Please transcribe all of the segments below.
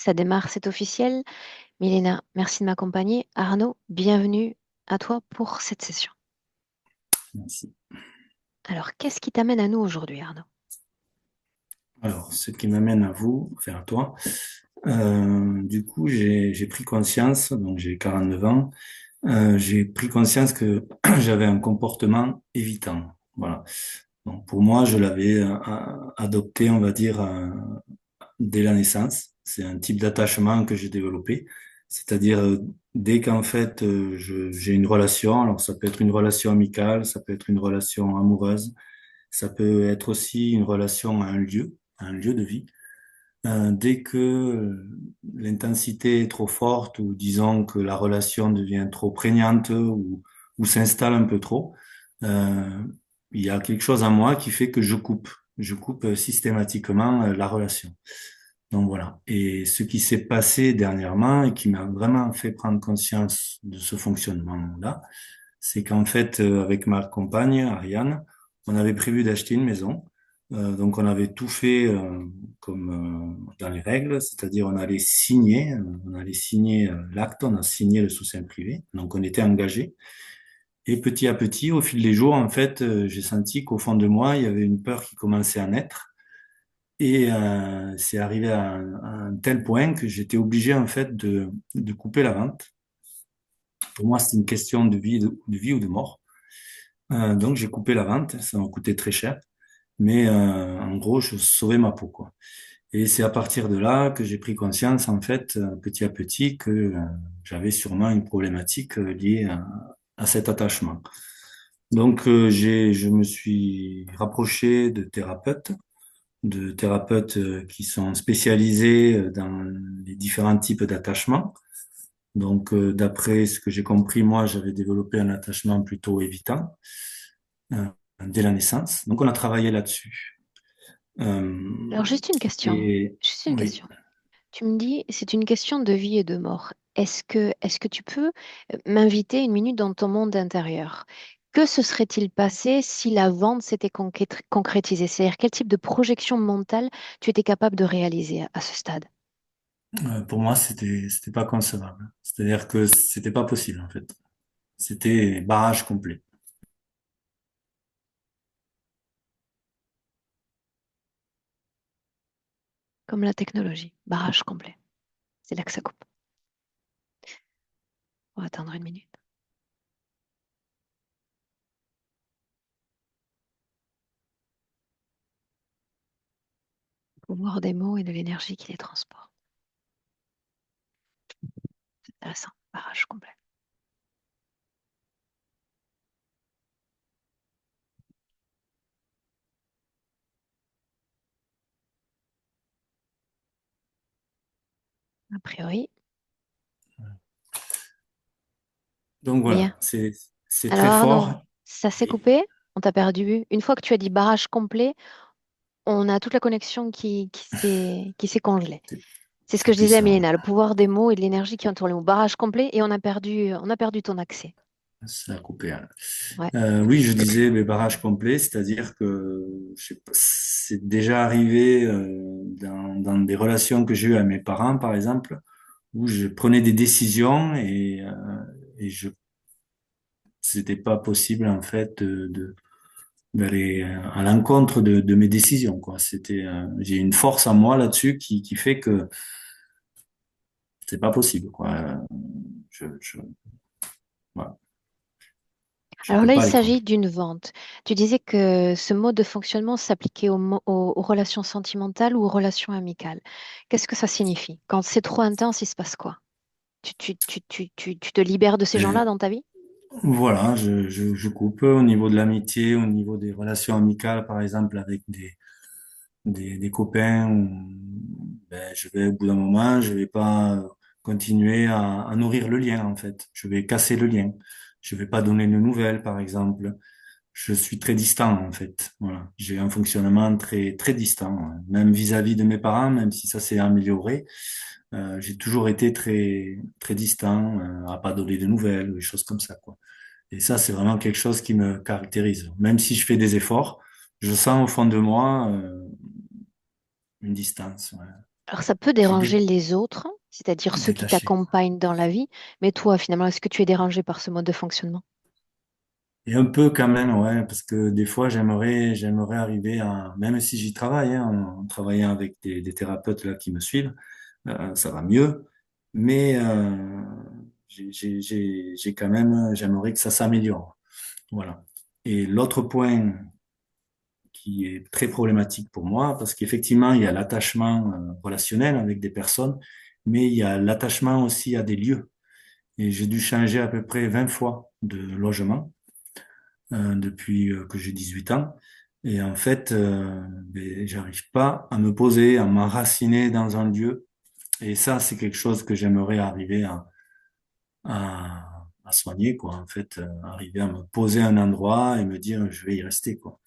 ça démarre, c'est officiel. Milena, merci de m'accompagner. Arnaud, bienvenue à toi pour cette session. Merci. Alors, qu'est-ce qui t'amène à nous aujourd'hui, Arnaud? Alors, ce qui m'amène à vous, enfin à toi, du coup, j'ai pris conscience, donc j'ai 49 ans, j'ai pris conscience que j'avais un comportement évitant. Voilà. Donc, pour moi, je l'avais adopté, on va dire, dès la naissance. C'est un type d'attachement que j'ai développé. C'est-à-dire, dès qu'en fait, j'ai une relation, alors ça peut être une relation amicale, ça peut être une relation amoureuse, ça peut être aussi une relation à un lieu de vie. Dès que l'intensité est trop forte ou disons que la relation devient trop prégnante ou s'installe un peu trop, euh, il y a quelque chose en moi qui fait que je coupe. Je coupe systématiquement la relation. Donc voilà. Et ce qui s'est passé dernièrement et qui m'a vraiment fait prendre conscience de ce fonctionnement-là, c'est qu'en fait, avec ma compagne, Ariane, on avait prévu d'acheter une maison. Donc on avait tout fait comme dans les règles, c'est-à-dire on allait signer l'acte, on a signé le sous-seing privé, donc on était engagé. Et petit à petit, au fil des jours, en fait, j'ai senti qu'au fond de moi, il y avait une peur qui commençait à naître. Et c'est arrivé à un tel point que j'étais obligé en fait de couper la vente. Pour moi, c'est une question de vie ou de mort. Donc j'ai coupé la vente, ça m'a coûté très cher, mais en gros, je sauvais ma peau, quoi. Et c'est à partir de là que j'ai pris conscience, en fait, petit à petit, que j'avais sûrement une problématique liée à cet attachement. Donc je me suis rapproché de thérapeutes qui sont spécialisés dans les différents types d'attachements. Donc, d'après ce que j'ai compris, moi, j'avais développé un attachement plutôt évitant euh, dès la naissance. Donc, on a travaillé là-dessus. Alors, Euh, juste une question. et Juste une oui, question. Tu me dis, c'est une question de vie et de mort. Est-ce que tu peux m'inviter une minute dans ton monde intérieur? Que se serait-il passé si la vente s'était concrétisée? C'est-à-dire, quel type de projection mentale tu étais capable de réaliser à ce stade? pour moi, c'était pas concevable. C'est-à-dire que c'était pas possible, en fait. C'était barrage complet. Comme la technologie, barrage complet. C'est là que ça coupe. On va attendre une minute. Le pouvoir des mots et de l'énergie qui les transporte. C'est intéressant. Barrage complet. A priori, Donc bien. voilà, c'est Alors très Arnaud, fort. ça s'est Oui, coupé, on t'a perdu. Une fois que tu as dit barrage complet, on a toute la connexion qui s'est congelée. c'est C'est ce que c'est je disais à puissant. Milena, le pouvoir des mots et de l'énergie qui entoure les mots. Barrage complet et on a perdu ton accès. Ça a coupé, hein. Ouais. Oui, je disais les barrages complets, c'est-à-dire que je sais pas, c'est déjà arrivé dans des relations que j'ai eues avec mes parents, par exemple, où je prenais des décisions et c'était pas possible en fait d'aller à l'encontre de mes décisions, quoi. J'ai une force en moi là-dessus qui fait que c'est pas possible, quoi. Je, voilà, je Alors peux là, il pas aller s'agit contre. d'une vente. Tu disais que ce mode de fonctionnement s'appliquait aux relations sentimentales ou aux relations amicales. Qu'est-ce que ça signifie? Quand c'est trop intense, il se passe quoi? Tu te libères de ces gens-là dans ta vie? Voilà, je coupe au niveau de l'amitié, au niveau des relations amicales, par exemple, avec des copains, ben, je vais, au bout d'un moment, je vais pas continuer à nourrir le lien, en fait. Je vais casser le lien. Je vais pas donner de nouvelles, par exemple. Je suis très distant, en fait. Voilà. J'ai un fonctionnement très distant, hein. Même vis-à-vis de mes parents, même si ça s'est amélioré, j'ai toujours été très distant, à pas donner de nouvelles, des choses comme ça, quoi. Et ça, c'est vraiment quelque chose qui me caractérise. Même si je fais des efforts, je sens au fond de moi une distance. Ouais. Alors, ça peut Je suis déranger les autres, c'est-à-dire ceux qui détaché. t'accompagnent dans la vie, mais toi, finalement, est-ce que tu es dérangé par ce mode de fonctionnement? Et un peu quand même, ouais, parce que des fois, j'aimerais arriver à, même si j'y travaille, hein, en travaillant avec des thérapeutes là qui me suivent, ça va mieux, mais j'ai quand même, j'aimerais que ça s'améliore. Voilà. Et l'autre point qui est très problématique pour moi, parce qu'effectivement, il y a l'attachement relationnel avec des personnes, mais il y a l'attachement aussi à des lieux. Et j'ai dû changer à peu près 20 fois de logement depuis que j'ai 18 ans. Et en fait, ben, j'arrive pas à me poser, à m'enraciner dans un lieu. Et ça, c'est quelque chose que j'aimerais arriver à soigner, quoi. En fait, arriver à me poser à un endroit et me dire, je vais y rester, quoi.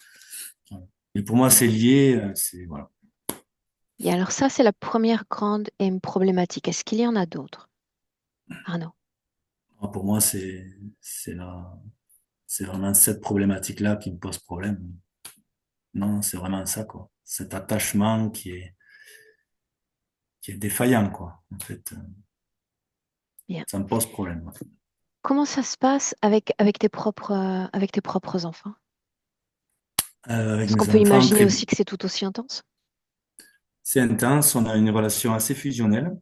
Et pour moi, c'est lié, c'est, voilà. Et alors ça, c'est la première grande problématique. Est-ce qu'il y en a d'autres? Arnaud. Pour moi, c'est vraiment cette problématique-là qui me pose problème. Non, c'est vraiment ça, quoi. Cet attachement qui est défaillant, quoi. En fait, Bien. ça me pose problème. Ouais. Comment ça se passe avec tes propres enfants? Avec Parce qu'on mes peut enfants, imaginer très, aussi que c'est tout aussi intense. c'est intense. On a une relation assez fusionnelle.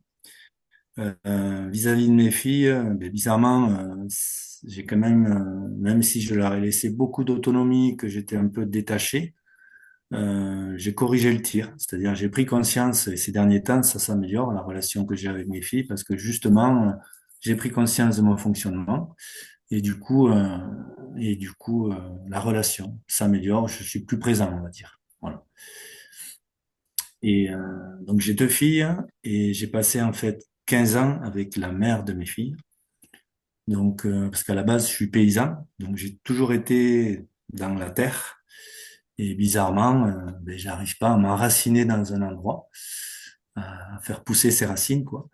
Vis-à-vis de mes filles, ben, bizarrement, j'ai quand même, même si je leur ai laissé beaucoup d'autonomie, que j'étais un peu détaché, j'ai corrigé le tir. C'est-à-dire, j'ai pris conscience, et ces derniers temps, ça s'améliore, la relation que j'ai avec mes filles, parce que justement, j'ai pris conscience de mon fonctionnement. Et du coup, la relation s'améliore. Je suis plus présent, on va dire. Voilà. Et donc j'ai deux filles et j'ai passé en fait 15 ans avec la mère de mes filles. Donc parce qu'à la base je suis paysan, donc j'ai toujours été dans la terre et bizarrement, ben, j'arrive pas à m'enraciner dans un endroit, à faire pousser ses racines quoi.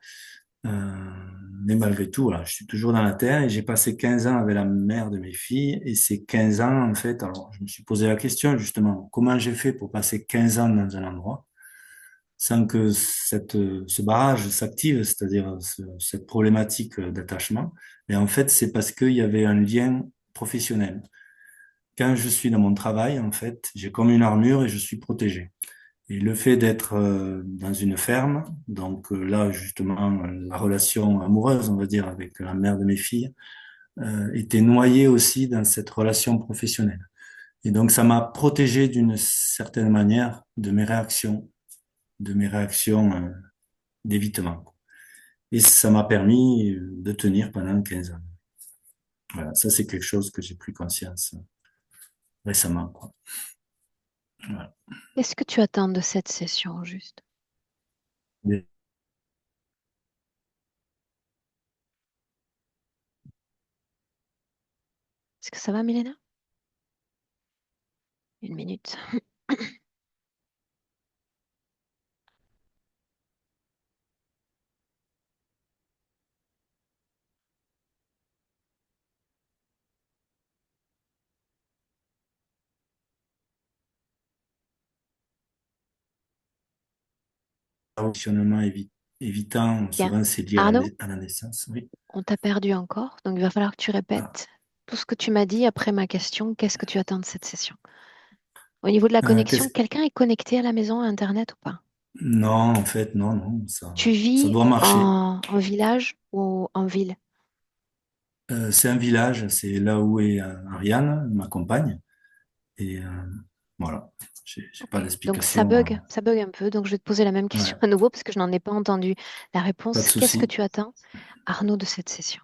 Euh, mais malgré tout, voilà, je suis toujours dans la terre et j'ai passé 15 ans avec la mère de mes filles. Et ces 15 ans, en fait, alors je me suis posé la question justement, comment j'ai fait pour passer 15 ans dans un endroit sans que ce barrage s'active, c'est-à-dire cette problématique d'attachement. Et en fait, c'est parce qu'il y avait un lien professionnel. Quand je suis dans mon travail, en fait, j'ai comme une armure et je suis protégé. Et le fait d'être dans une ferme, donc là justement la relation amoureuse, on va dire, avec la mère de mes filles, était noyée aussi dans cette relation professionnelle. Et donc ça m'a protégé d'une certaine manière de mes réactions d'évitement. Et ça m'a permis de tenir pendant 15 ans. Voilà, ça c'est quelque chose que j'ai pris conscience récemment, quoi. Voilà. Qu'est-ce que tu attends de cette session, juste? Est-ce que ça va, Milena? Une minute. Fonctionnement évitant, Bien. souvent c'est lié Arnaud, à la naissance, oui. on t'a perdu encore, donc il va falloir que tu Ah. répètes tout ce que tu m'as dit après ma question. Qu'est-ce que tu attends de cette session? Au niveau de la Qu'est-ce connexion, quelqu'un est connecté à la maison à Internet ou pas? Non, en fait, non, non, Tu ça vis doit marcher. en village ou en ville? C'est un village, c'est là où est Ariane, ma compagne. Et voilà, j'ai pas Ok. Donc d'explication. ça bug un peu. Donc je vais te poser la même question Ouais, à nouveau parce que je n'en ai pas entendu la pas de réponse. Qu'est-ce que souci. tu attends, Arnaud, de cette session?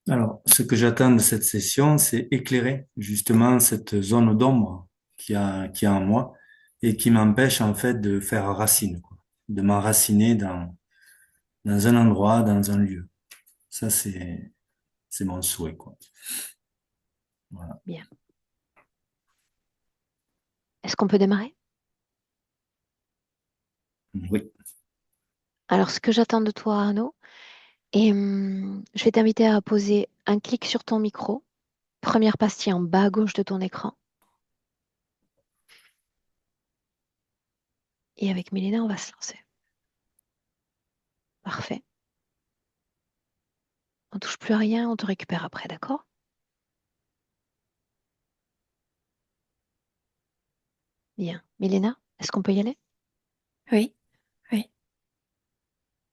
Alors, ce que j'attends de cette session, c'est éclairer justement cette zone d'ombre qui a en moi et qui m'empêche en fait de faire racine, quoi, de m'enraciner dans un endroit, dans un lieu. Ça, c'est mon souhait, quoi. Voilà. Bien. Est-ce qu'on peut démarrer? Oui. Alors, ce que j'attends de toi, Arnaud, et je vais t'inviter à poser un clic sur ton micro, première pastille en bas à gauche de ton écran, Et avec Milena, on va se lancer. Parfait. On touche plus à rien, on te récupère après, d'accord? Bien. Milena, est-ce qu'on peut y aller? Oui, oui.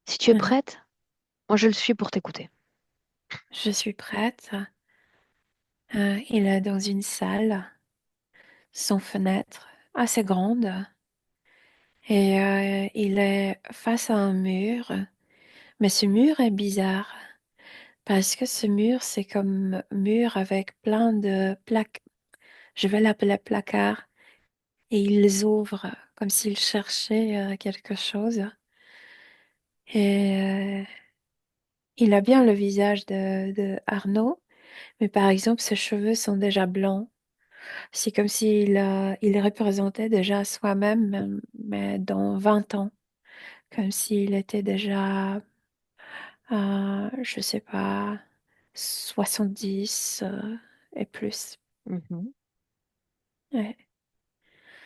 Si tu es Mhm. prête, moi je le suis pour t'écouter. Je suis prête. Il est dans une salle, sans fenêtre, assez grande, et il est face à un mur. Mais ce mur est bizarre, parce que ce mur, c'est comme mur avec plein de plaques. Je vais l'appeler placard, et il les ouvre comme s'il cherchait quelque chose. Et il a bien le visage de Arnaud, mais par exemple, ses cheveux sont déjà blancs. C'est comme il représentait déjà soi-même, mais dans 20 ans, comme s'il était déjà, je sais pas, 70 et plus. Mhm. Ouais,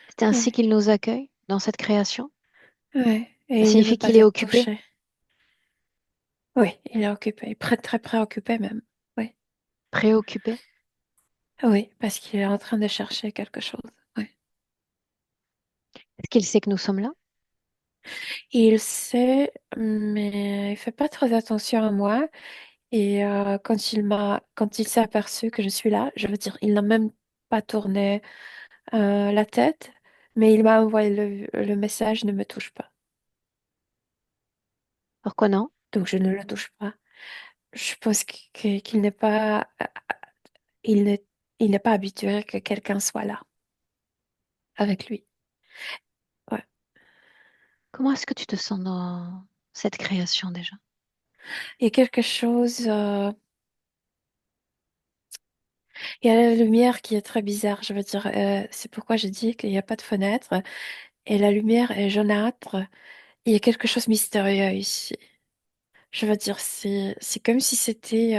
C'est ainsi ouais, qu'il nous accueille dans cette création. ouais. Ça Et il ne veut signifie pas qu'il est être occupé. touché. Oui, il est occupé, très préoccupé même. Oui, Préoccupé. oui, parce qu'il est en train de chercher quelque chose. Oui. Est-ce qu'il sait que nous sommes là? Il sait, mais il fait pas très attention à moi. Et quand il s'est aperçu que je suis là, je veux dire, il n'a même pas tourné la tête, mais il m'a envoyé le message ne me touche pas. Pourquoi non? Donc je ne le touche pas. Je pense qu'il n'est pas, il n'est, il n'est pas habitué que quelqu'un soit là avec lui. Ouais. Comment est-ce que tu te sens dans cette création déjà? Il y a quelque chose, il y a la lumière qui est très bizarre. Je veux dire, c'est pourquoi j'ai dit qu'il n'y a pas de fenêtre et la lumière est jaunâtre. Il y a quelque chose de mystérieux ici. Je veux dire, c'est comme si c'était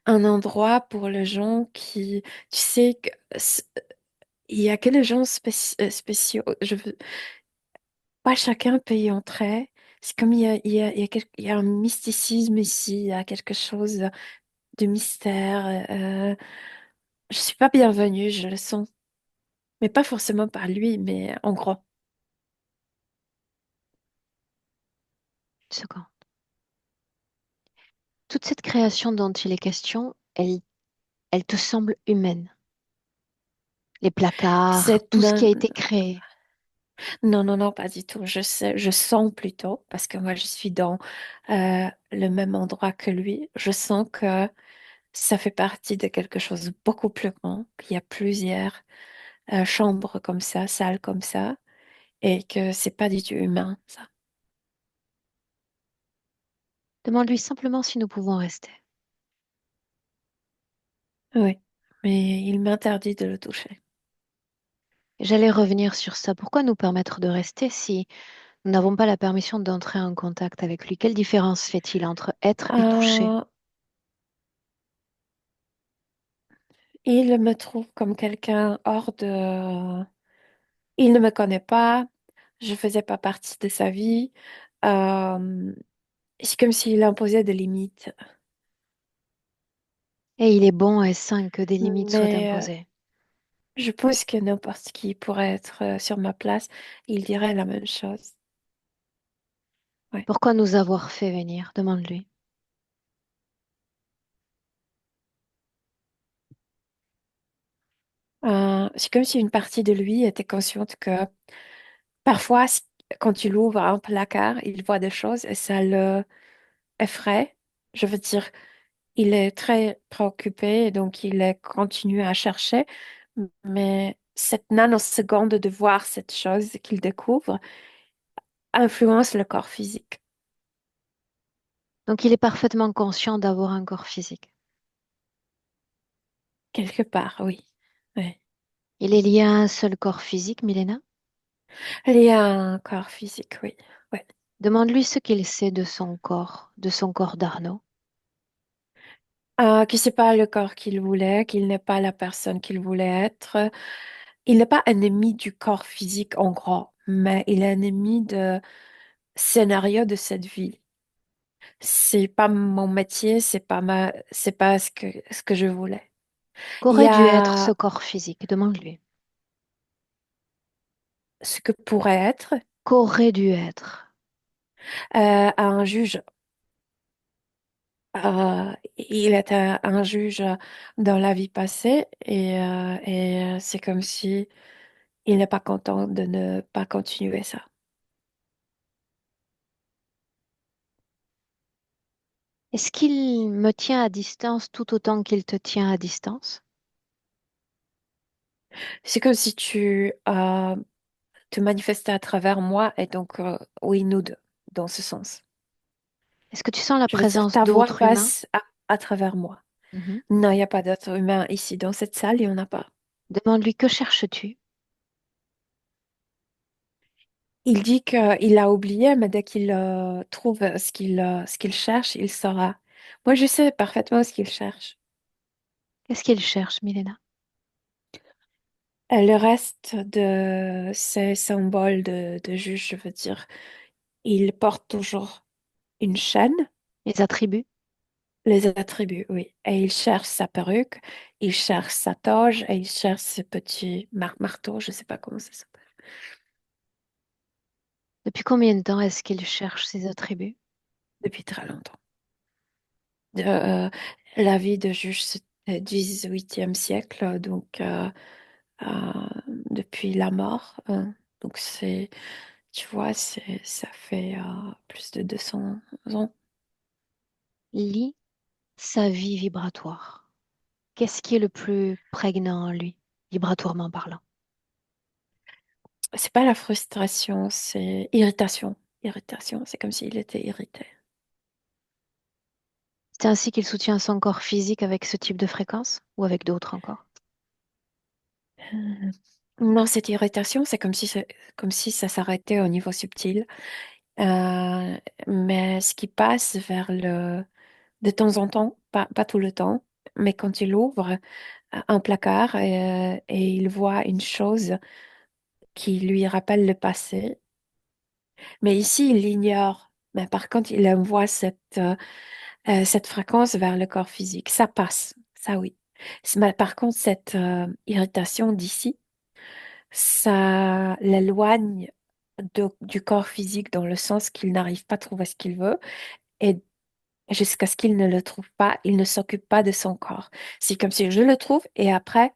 un endroit pour les gens qui, tu sais, il y a que les gens spéciaux. Pas chacun peut y entrer. C'est comme il y a un mysticisme ici, il y a quelque chose de mystère. Je suis pas bienvenue, je le sens. Mais pas forcément par lui, mais en gros. Une seconde. Toute cette création dont il est question, elle te semble humaine. Les placards, C'est, tout ce qui non, a été créé. non, non, non, pas du tout. Je sais, je sens plutôt, parce que moi, je suis dans le même endroit que lui. Je sens que ça fait partie de quelque chose de beaucoup plus grand, qu'il y a plusieurs chambres comme ça, salles comme ça, et que c'est pas du tout humain, ça. Demande-lui simplement si nous pouvons rester. Oui, mais il m'interdit de le toucher. J'allais revenir sur ça. Pourquoi nous permettre de rester si nous n'avons pas la permission d'entrer en contact avec lui? Quelle différence fait-il entre être et toucher? Euh, il me trouve comme quelqu'un hors de... Il ne me connaît pas, je faisais pas partie de sa vie. Euh, c'est comme s'il imposait des limites. Et il est bon et sain que des limites soient Mais imposées. je pense que n'importe qui pourrait être sur ma place, il dirait la même chose. Ouais. Pourquoi nous avoir fait venir? Demande-lui. C'est comme si une partie de lui était consciente que parfois, quand il ouvre un placard, il voit des choses et ça le effraie. Je veux dire, il est très préoccupé et donc il est continue à chercher. Mais cette nanoseconde de voir cette chose qu'il découvre influence le corps physique. Donc il est parfaitement conscient d'avoir un corps physique. Quelque part, oui. Ouais. Il est lié à un seul corps physique, Milena. Il y a un corps physique, oui. Ouais. Demande-lui ce qu'il sait de son corps d'Arnaud. Que c'est pas le corps qu'il voulait, qu'il n'est pas la personne qu'il voulait être. il n'est pas ennemi du corps physique en gros, mais il est ennemi de scénario de cette vie. C'est pas mon métier, c'est pas ce que je voulais. Il y Qu'aurait dû être ce a corps physique? Demande-lui. ce que pourrait être Qu'aurait dû être? un juge. Il était un juge dans la vie passée et c'est comme si il n'est pas content de ne pas continuer ça. Est-ce qu'il me tient à distance tout autant qu'il te tient à distance? C'est comme si tu te manifestais à travers moi et donc oui, nous deux, dans ce sens. Est-ce que tu sens la Je veux dire, présence ta voix d'autres humains? passe à travers moi. Mhm. Non, il n'y a pas d'autre humain ici. Dans cette salle, il n'y en a pas. Demande-lui que cherches-tu? Il dit qu'il a oublié, mais dès qu'il trouve ce qu'il cherche, il saura. Moi, je sais parfaitement ce qu'il cherche. Qu'est-ce qu'il cherche, Milena? Le reste de ces symboles de juge, je veux dire, il porte toujours une chaîne, Les attributs? les attributs, oui. Et il cherche sa perruque, il cherche sa toge et il cherche ce petit marteau, je ne sais pas comment ça s'appelle, Depuis combien de temps est-ce qu'il cherche ces attributs? depuis très longtemps. Euh, la vie de juge, c'était 18e siècle, donc euh, depuis la mort. Donc tu vois, ça fait plus de 200 ans. Lis sa vie vibratoire. Qu'est-ce qui est le plus prégnant en lui, vibratoirement parlant? C'est pas la frustration, c'est irritation. Irritation, c'est comme s'il était irrité. C'est ainsi qu'il soutient son corps physique avec ce type de fréquence ou avec d'autres encore? Euh, Non, cette irritation, c'est comme si ça s'arrêtait au niveau subtil. Euh, mais ce qui passe vers de temps en temps, pas tout le temps, mais quand il ouvre un placard et il voit une chose qui lui rappelle le passé, mais ici, il l'ignore. Mais par contre, il envoie cette fréquence vers le corps physique. Ça passe, ça oui. Mais par contre, cette irritation d'ici, ça l'éloigne du corps physique dans le sens qu'il n'arrive pas à trouver ce qu'il veut et jusqu'à ce qu'il ne le trouve pas, il ne s'occupe pas de son corps. C'est comme si je le trouve et après,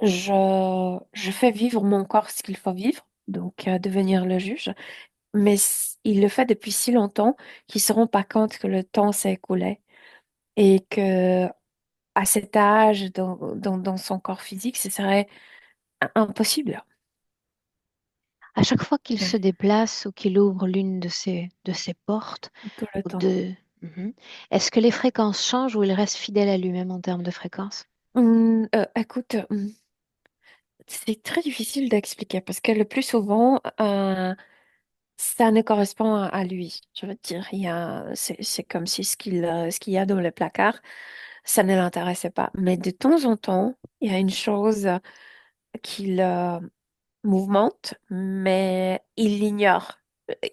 je fais vivre mon corps ce qu'il faut vivre, donc devenir le juge. Mais il le fait depuis si longtemps qu'ils ne se rend pas compte que le temps s'est écoulé et que à cet âge, dans son corps physique, ce serait impossible. À chaque fois qu'il se Ouais, déplace ou qu'il ouvre l'une de ces portes, tout le ou temps. Mhm. Est-ce que les fréquences changent ou il reste fidèle à lui-même en termes de fréquences? Écoute, c'est très difficile d'expliquer parce que le plus souvent, ça ne correspond à lui. Je veux dire, c'est comme si ce qu'il y a dans le placard, ça ne l'intéressait pas. Mais de temps en temps, il y a une chose qu'il mouvemente, mais il l'ignore.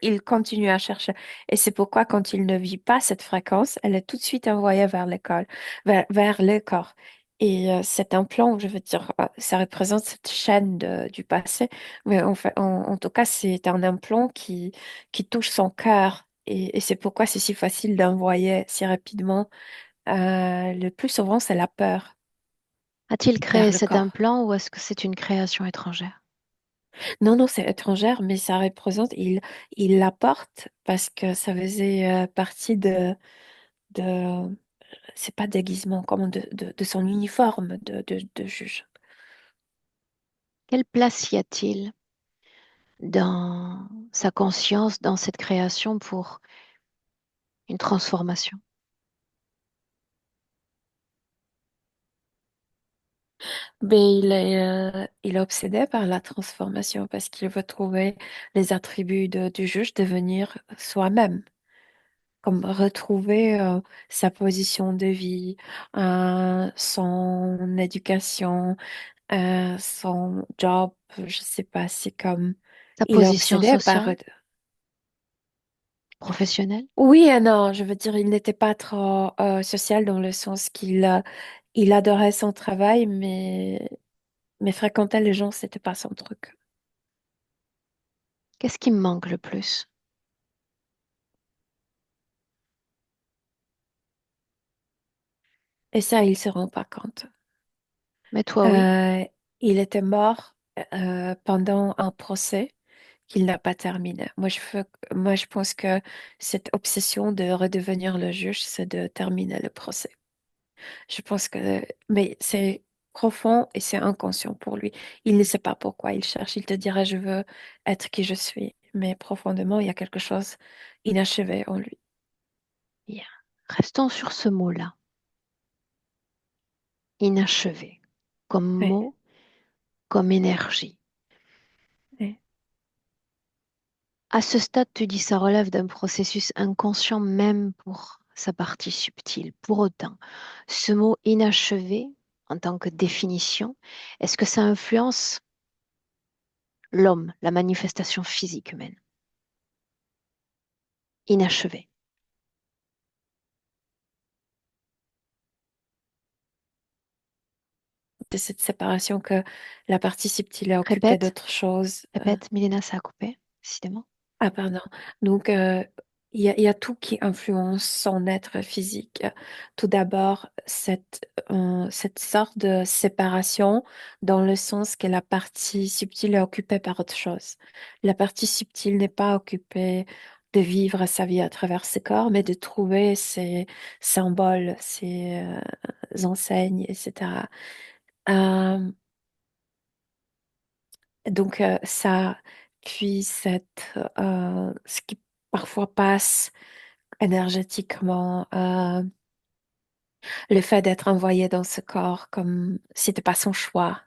Il continue à chercher. Et c'est pourquoi quand il ne vit pas cette fréquence, elle est tout de suite envoyée vers l'école, vers le corps. Et c'est un plan, je veux dire, ça représente cette chaîne du passé. Mais en tout cas, c'est un implant qui touche son cœur. Et c'est pourquoi c'est si facile d'envoyer si rapidement. Le plus souvent, c'est la peur A-t-il vers créé le cet corps. implant ou est-ce que c'est une création étrangère? Non, non, c'est étrangère, mais ça représente, il l'apporte parce que ça faisait partie de, c'est pas déguisement, comment, de son uniforme de juge. Quelle place y a-t-il dans sa conscience, dans cette création pour une transformation? Mais il est obsédé par la transformation parce qu'il veut trouver les attributs du juge, devenir soi-même, comme retrouver sa position de vie, son éducation, son job, je sais pas, c'est comme Sa il est position obsédé par. sociale, professionnelle? Oui et non, je veux dire, il n'était pas trop social dans le sens il adorait son travail, mais fréquenter les gens, c'était pas son truc. Qu'est-ce qui me manque le plus? Et ça, il se rend pas compte. Mais toi, oui. Euh, il était mort pendant un procès qu'il n'a pas terminé. Moi, je pense que cette obsession de redevenir le juge, c'est de terminer le procès. Je pense que, mais c'est profond et c'est inconscient pour lui. Il ne sait pas pourquoi il cherche. Il te dira, je veux être qui je suis. Mais profondément, il y a quelque chose inachevé en lui. Bien. Restons sur ce mot-là, inachevé, comme Oui, mot, comme énergie. oui. À ce stade, tu dis ça relève d'un processus inconscient même pour sa partie subtile. Pour autant, ce mot inachevé, en tant que définition, est-ce que ça influence l'homme, la manifestation physique humaine? Inachevé. De cette séparation que la partie subtile est occupée Répète, d'autres choses. répète, Milena, ça a coupé, décidément. Ah, pardon. Donc, il y a tout qui influence son être physique. Tout d'abord, cette sorte de séparation dans le sens que la partie subtile est occupée par autre chose. La partie subtile n'est pas occupée de vivre sa vie à travers ses corps, mais de trouver ses symboles, ses enseignes, etc. Euh, donc, ça, puis ce qui parfois passe énergétiquement, le fait d'être envoyé dans ce corps comme c'était pas son choix.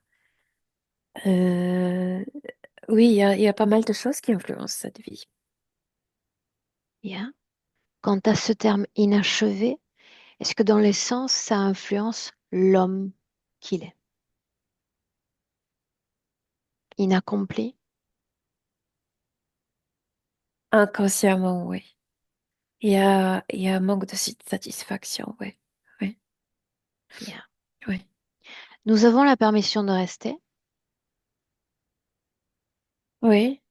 Euh, oui, il y a pas mal de choses qui influencent cette vie. Bien. Quant à ce terme inachevé, est-ce que dans l'essence, ça influence l'homme qu'il est? Inaccompli? Inconsciemment, oui. Il y a un manque de satisfaction, oui. Oui, Bien. oui, Nous avons la permission de rester. oui,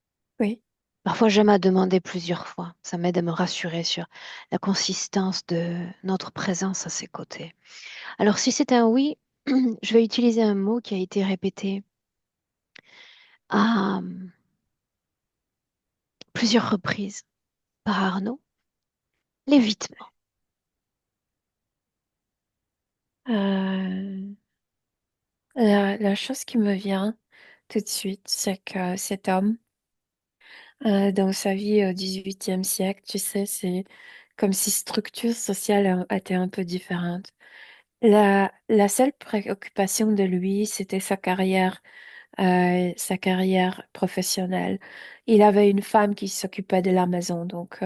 oui. Parfois, j'aime à demander plusieurs fois. Ça m'aide à me rassurer sur la consistance de notre présence à ses côtés. Alors, si c'est un oui, je vais utiliser un mot qui a été répété à plusieurs reprises par Arnaud, l'évitement. Euh, la chose qui me vient tout de suite, c'est que cet homme, dans sa vie au XVIIIe siècle, tu sais, c'est comme si structure sociale était un peu différente. La seule préoccupation de lui, c'était sa carrière professionnelle. Il avait une femme qui s'occupait de la maison, donc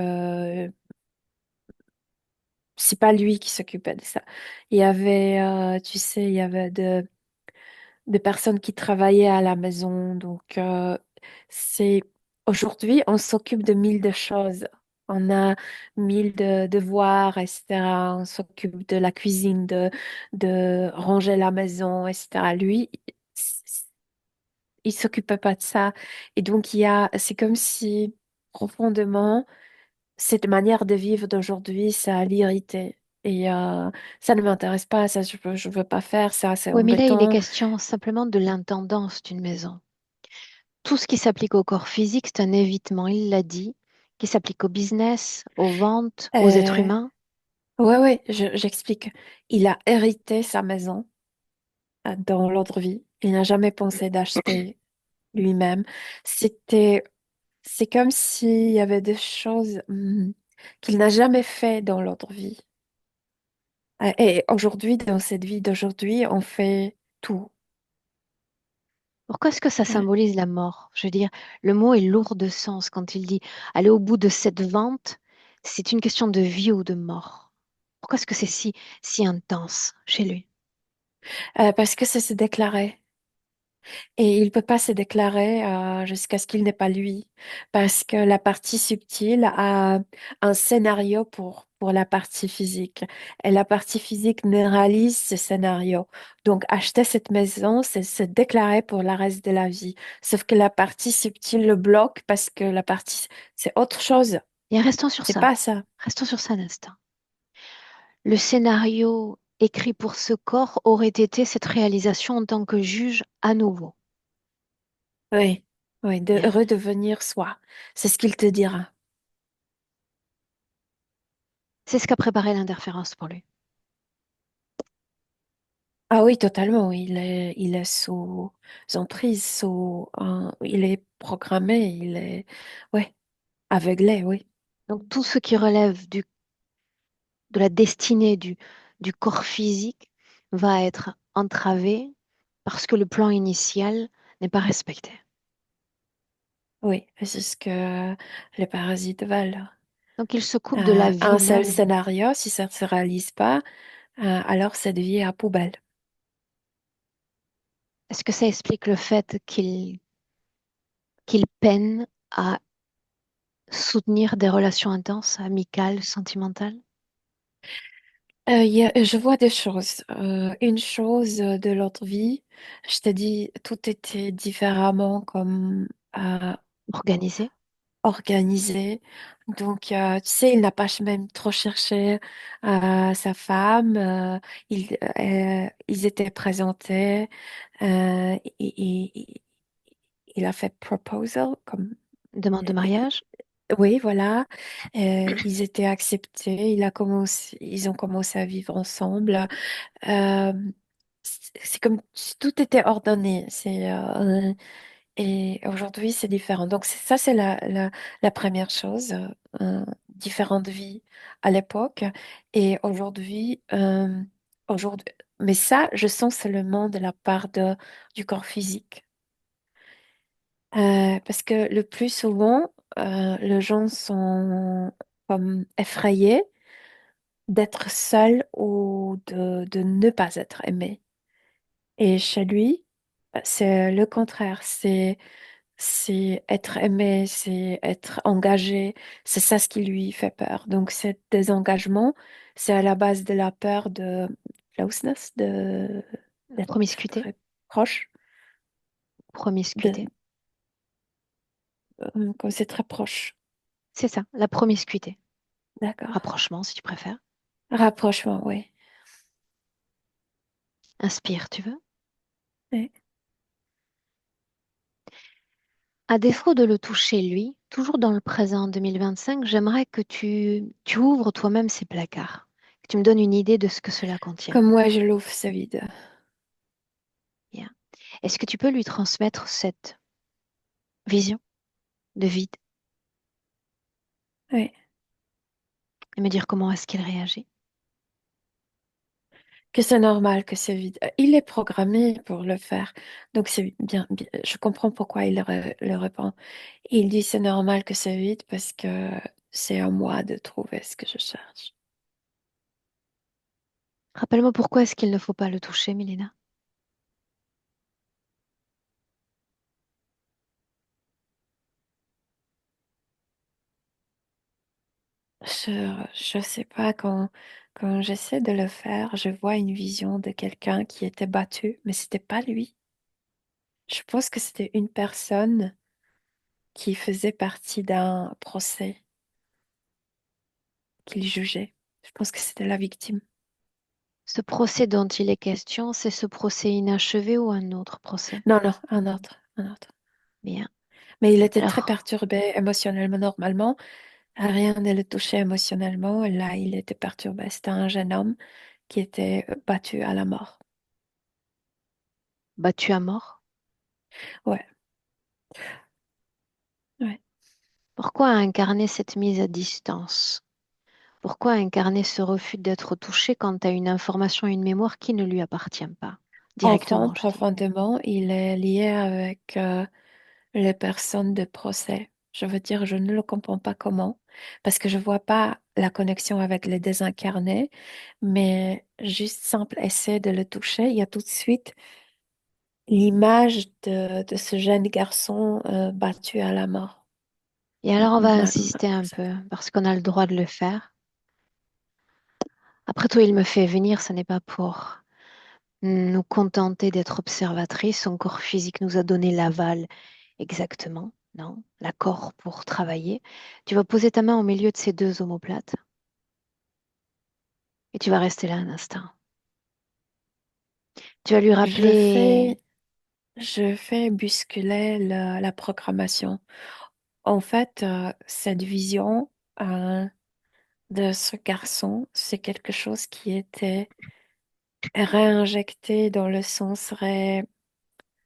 c'est pas lui qui s'occupait de ça. Il y avait, tu sais, il y avait de personnes qui travaillaient à la maison. Donc, c'est aujourd'hui, on s'occupe de mille de choses. On a mille de devoirs, etc. On s'occupe de la cuisine, de ranger la maison, etc. Lui, il s'occupait pas de ça. Et donc, c'est comme si profondément, cette manière de vivre d'aujourd'hui, ça l'irritait. Et ça ne m'intéresse pas, ça, je veux pas faire ça, c'est Oui, mais là, il est embêtant. question simplement de l'intendance d'une maison. Tout ce qui s'applique au corps physique, c'est un évitement, il l'a dit, qui s'applique au business, aux ventes, aux êtres Euh, humains. ouais, j'explique. Il a hérité sa maison dans l'autre vie. Il n'a jamais pensé d'acheter lui-même. C'était, c'est comme s'il y avait des choses qu'il n'a jamais fait dans l'autre vie. Et aujourd'hui, dans cette vie d'aujourd'hui, on fait tout. Pourquoi est-ce que ça Ouais. symbolise la mort? Je veux dire, le mot est lourd de sens quand il dit aller au bout de cette vente, c'est une question de vie ou de mort. Pourquoi est-ce que c'est si intense chez lui? Parce que ça s'est déclaré. Et il peut pas se déclarer jusqu'à ce qu'il n'est pas lui, parce que la partie subtile a un scénario pour la partie physique. Et la partie physique ne réalise ce scénario. Donc, acheter cette maison, c'est se déclarer pour le reste de la vie. Sauf que la partie subtile le bloque parce que la partie, c'est autre chose. Et restons sur C'est ça. pas ça. Restons sur ça un instant. Le scénario écrit pour ce corps aurait été cette réalisation en tant que juge à nouveau. Oui, oui, de Bien. redevenir soi. C'est ce qu'il te dira. C'est ce qu'a préparé l'interférence pour lui. Ah oui, totalement. Il est sous emprise, il est programmé, ouais, aveuglé, oui. Donc tout ce qui relève de la destinée du corps physique va être entravé parce que le plan initial n'est pas respecté. Oui, et c'est ce que les parasites veulent. Donc il se coupe de la vie Un seul même. scénario, si ça ne se réalise pas, alors cette vie est à poubelle. Est-ce que ça explique le fait qu'il peine à soutenir des relations intenses, amicales, sentimentales? Je vois des choses. Une chose de l'autre vie, je te dis, tout était différemment comme Organisé? organisé. Donc, tu sais, il n'a pas même trop cherché sa femme. Ils étaient présentés. Il il a fait proposal, comme, Demande de mariage? oui, voilà. Ils étaient acceptés. Ils ont commencé à vivre ensemble. Euh, c'est comme si tout était ordonné. Et aujourd'hui, c'est différent. Donc, ça, c'est la première chose. Différentes vies à l'époque. Et aujourd'hui, mais ça, je sens seulement de la part du corps physique. Parce que le plus souvent, les gens sont comme effrayés d'être seuls ou de ne pas être aimés. Et chez lui, c'est le contraire. C'est être aimé, c'est être engagé. C'est ça ce qui lui fait peur. Donc, ce désengagement, c'est à la base de la peur de closeness, d'être Promiscuité? très proche, Promiscuité. de, quand c'est très proche. C'est ça, la promiscuité. D'accord. Rapprochement, si tu préfères. Rapprochement, oui. Inspire, tu veux? Oui. À défaut de le toucher lui, toujours dans le présent 2025, j'aimerais que tu ouvres toi-même ces placards, que tu me donnes une idée de ce que cela contient. Comme moi, je l'ouvre ce vide. Bien. Est-ce que tu peux lui transmettre cette vision de vide Oui. et me dire comment est-ce qu'il réagit? Que c'est normal que c'est vide. Il est programmé pour le faire. Donc, c'est je comprends pourquoi le répond. Il dit c'est normal que c'est vide parce que c'est à moi de trouver ce que je cherche. Rappelle-moi pourquoi est-ce qu'il ne faut pas le toucher, Milena? Je sais pas, quand j'essaie de le faire, je vois une vision de quelqu'un qui était battu, mais c'était pas lui. Je pense que c'était une personne qui faisait partie d'un procès qu'il jugeait. Je pense que c'était la victime. Ce procès dont il est question, c'est ce procès inachevé ou un autre procès? Non, non, un autre, un autre. Bien. Mais il était très Alors, perturbé émotionnellement normalement. Rien ne le touchait émotionnellement. Là, il était perturbé. C'était un jeune homme qui était battu à la mort. battu à mort? Ouais, ouais. Pourquoi incarner cette mise à distance? Pourquoi incarner ce refus d'être touché quand tu as une information et une mémoire qui ne lui appartient pas? Enfant, Directement, je dis. profondément, il est lié avec les personnes de procès. Je veux dire, je ne le comprends pas comment, parce que je vois pas la connexion avec les désincarnés, mais juste simple essai de le toucher, il y a tout de suite l'image de ce jeune garçon battu à la mort. Et alors, on va Ma- insister un peu parce qu'on a le droit de le faire. Après tout, il me fait venir, ce n'est pas pour nous contenter d'être observatrice. Son corps physique nous a donné l'aval exactement, non? L'accord pour travailler. Tu vas poser ta main au milieu de ces deux omoplates et tu vas rester là un instant. Tu vas lui Je rappeler, fais, je fais bousculer la programmation. En fait, cette vision de ce garçon, c'est quelque chose qui était réinjecté dans le sens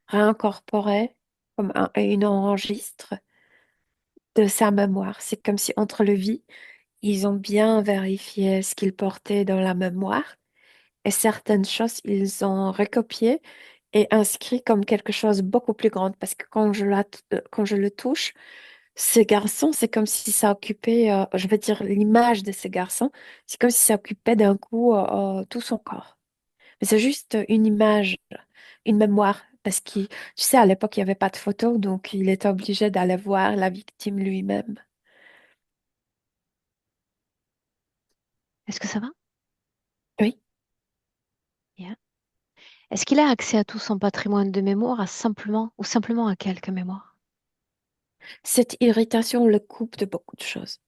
réincorporé comme une enregistre de sa mémoire. C'est comme si entre le vie, ils ont bien vérifié ce qu'il portait dans la mémoire et certaines choses, ils ont recopié et inscrit comme quelque chose beaucoup plus grand. Parce que quand je le touche, ce garçon, c'est comme si ça occupait, je veux dire, l'image de ce garçon, c'est comme si ça occupait d'un coup tout son corps. Mais c'est juste une image, une mémoire. Parce que, tu sais, à l'époque, il n'y avait pas de photo, donc il était obligé d'aller voir la victime lui-même. est-ce que ça va? Oui. Bien. Est-ce qu'il a accès à tout son patrimoine de mémoire, à simplement ou simplement à quelques mémoires? Cette irritation le coupe de beaucoup de choses.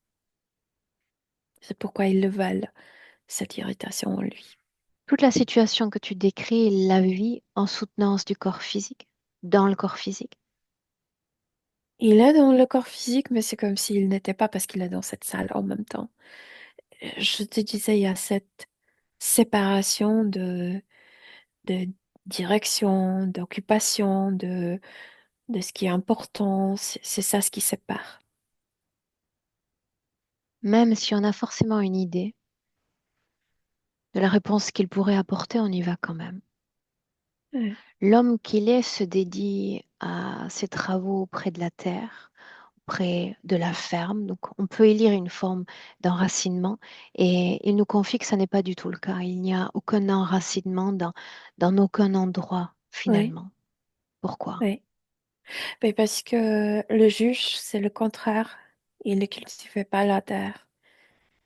C'est pourquoi ils le veulent, cette irritation en lui. Toute la situation que tu décris, il la vit en soutenance du corps physique, dans le corps physique. Il est dans le corps physique, mais c'est comme s'il n'était pas parce qu'il est dans cette salle en même temps. Je te disais, il y a cette séparation de direction, d'occupation, de ce qui est important. C'est ça ce qui sépare. Même si on a forcément une idée de la réponse qu'il pourrait apporter, on y va quand même. Ouais, L'homme qu'il est se dédie à ses travaux près de la terre, près de la ferme. Donc, on peut y lire une forme d'enracinement et il nous confie que ça n'est pas du tout le cas. Il n'y a aucun enracinement dans aucun endroit, ouais, finalement. Pourquoi? ouais. Mais parce que le juge, c'est le contraire. Il ne cultivait pas la terre.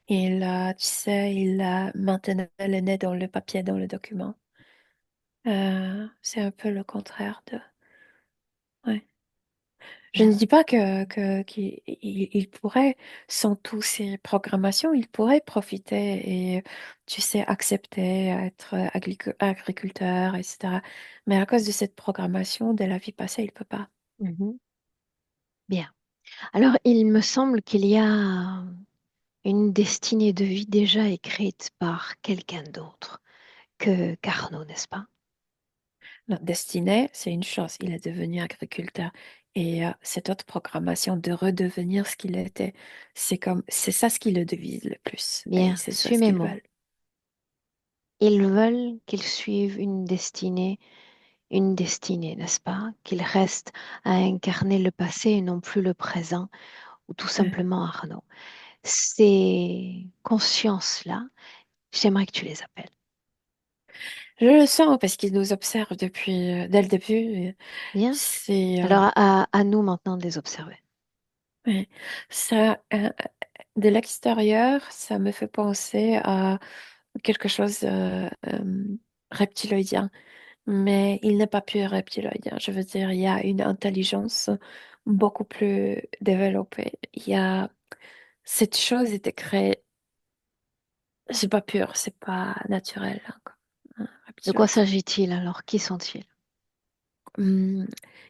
Tu sais, il maintenait le nez dans le papier, dans le document. C'est un peu le contraire de. Ouais. Je ne Bien. dis pas qu'il pourrait, sans tous ces programmations, il pourrait profiter et, tu sais, accepter être agriculteur, etc. Mais à cause de cette programmation de la vie passée, il peut pas. Mhm. Bien. Alors, il me semble qu'il y a une destinée de vie déjà écrite par quelqu'un d'autre que Carnot, n'est-ce pas? Notre destinée, c'est une chose, il est devenu agriculteur. Et cette autre programmation de redevenir ce qu'il était, c'est ça ce qui le divise le plus. Et Bien, c'est ça suis ce mes qu'ils mots. veulent. Ils veulent qu'il suive une destinée, n'est-ce pas? Qu'il reste à incarner le passé et non plus le présent, ou tout Ouais. simplement Arnaud. Ces consciences-là, j'aimerais que tu les appelles. Je le sens parce qu'ils nous observent dès le début. Bien? C'est, Alors, à nous maintenant de les observer. ouais. Ça, de l'extérieur, ça me fait penser à quelque chose reptiloïdien. Mais il n'est pas pur reptiloïdien. Je veux dire, il y a une intelligence beaucoup plus développée. Cette chose était créée. C'est pas pur, c'est pas naturel, hein, quoi. De quoi Reptiloïdien. s'agit-il alors? Qui sont-ils? Il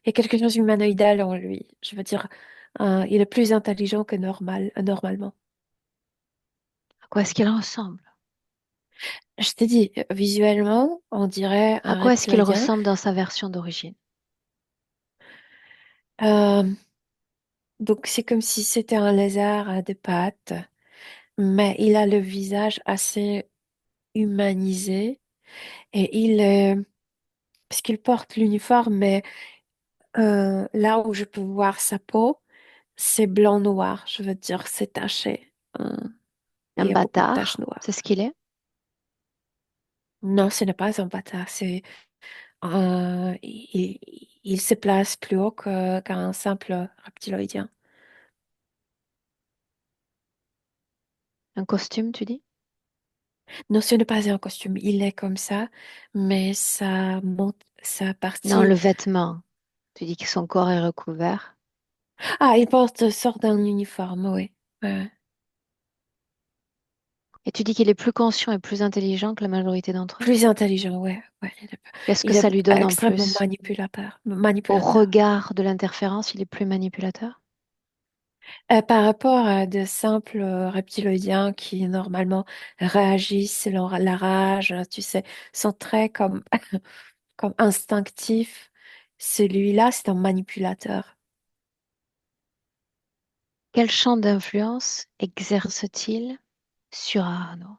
y a quelque chose d'humanoïdal en lui. Je veux dire, il est plus intelligent que normalement. À quoi est-ce qu'ils ressemblent? Je t'ai dit, visuellement, on dirait À un quoi est-ce qu'il reptiloïdien. ressemble dans sa version d'origine? Euh, donc, c'est comme si c'était un lézard à deux pattes, mais il a le visage assez humanisé et parce qu'il porte l'uniforme, mais là où je peux voir sa peau, c'est blanc-noir. Je veux dire, c'est taché. Un Il y a beaucoup de taches bâtard, c'est noires. ce qu'il est. Non, ce n'est pas un bâtard. il se place plus haut qu'un simple reptiloïdien. Un costume, tu dis? Non, ce n'est pas un costume, il est comme ça, mais sa Non, partie. le vêtement. Tu dis que son corps est recouvert. Ah, il porte sorte d'un uniforme, oui. Ouais. Et tu dis qu'il est plus conscient et plus intelligent que la majorité d'entre eux. Plus intelligent, ouais. Ouais. Qu'est-ce que Il est ça lui donne en extrêmement plus? manipulateur. Au Manipulateur. regard de l'interférence, il est plus manipulateur. Par rapport à de simples reptiloïdiens qui normalement réagissent selon la rage, tu sais, sont très comme instinctifs. Celui-là, c'est un manipulateur. Quel champ d'influence exerce-t-il sur Arnaud?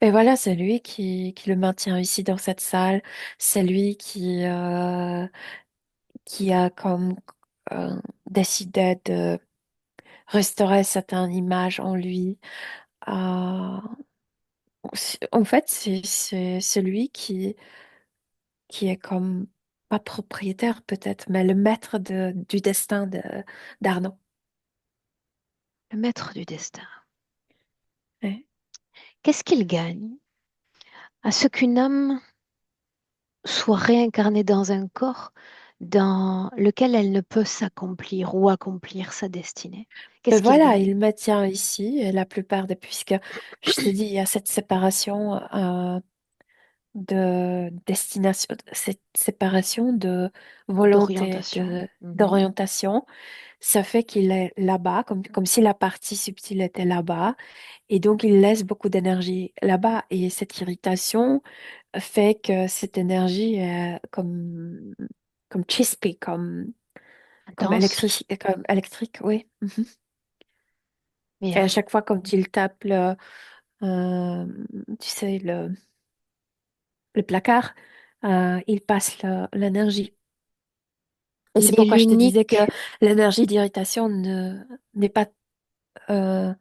Et voilà, c'est lui qui le maintient ici dans cette salle. C'est lui qui a comme décidé de restaurer certaines images en lui. Euh, En fait, c'est celui qui est comme, pas propriétaire peut-être, mais le maître du destin d'Arnaud. Le maître du destin. Ouais. Qu'est-ce qu'il gagne à ce qu'une âme soit réincarnée dans un corps dans lequel elle ne peut s'accomplir ou accomplir sa destinée? Ben Qu'est-ce qu'il voilà, gagne? il me tient ici, et la plupart des, puisque je te dis, il y a cette séparation de destination, cette séparation de volonté, D'orientation. Mhm. d'orientation. Ça fait qu'il est là-bas, comme si la partie subtile était là-bas, et donc il laisse beaucoup d'énergie là-bas. Et cette irritation fait que cette énergie est comme chispy, Intense. comme électrique, oui. Mhm. Mais Et à chaque fois, quand il tape euh, tu sais, le placard, il passe l'énergie. Et c'est il est pourquoi je te disais que l'unique l'énergie d'irritation n'est pas euh,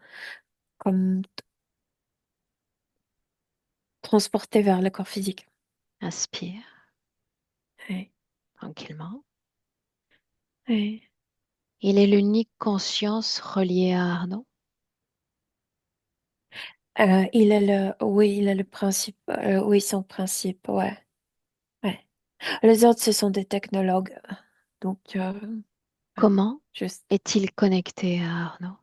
comme transportée vers le corps physique. inspire Ouais. tranquillement. Ouais. Il est l'unique conscience reliée à Arnaud. Il est le principe, oui, son principe, ouais, ouais. Les autres, ce sont des technologues, donc, ouais, Comment juste. est-il connecté à Arnaud?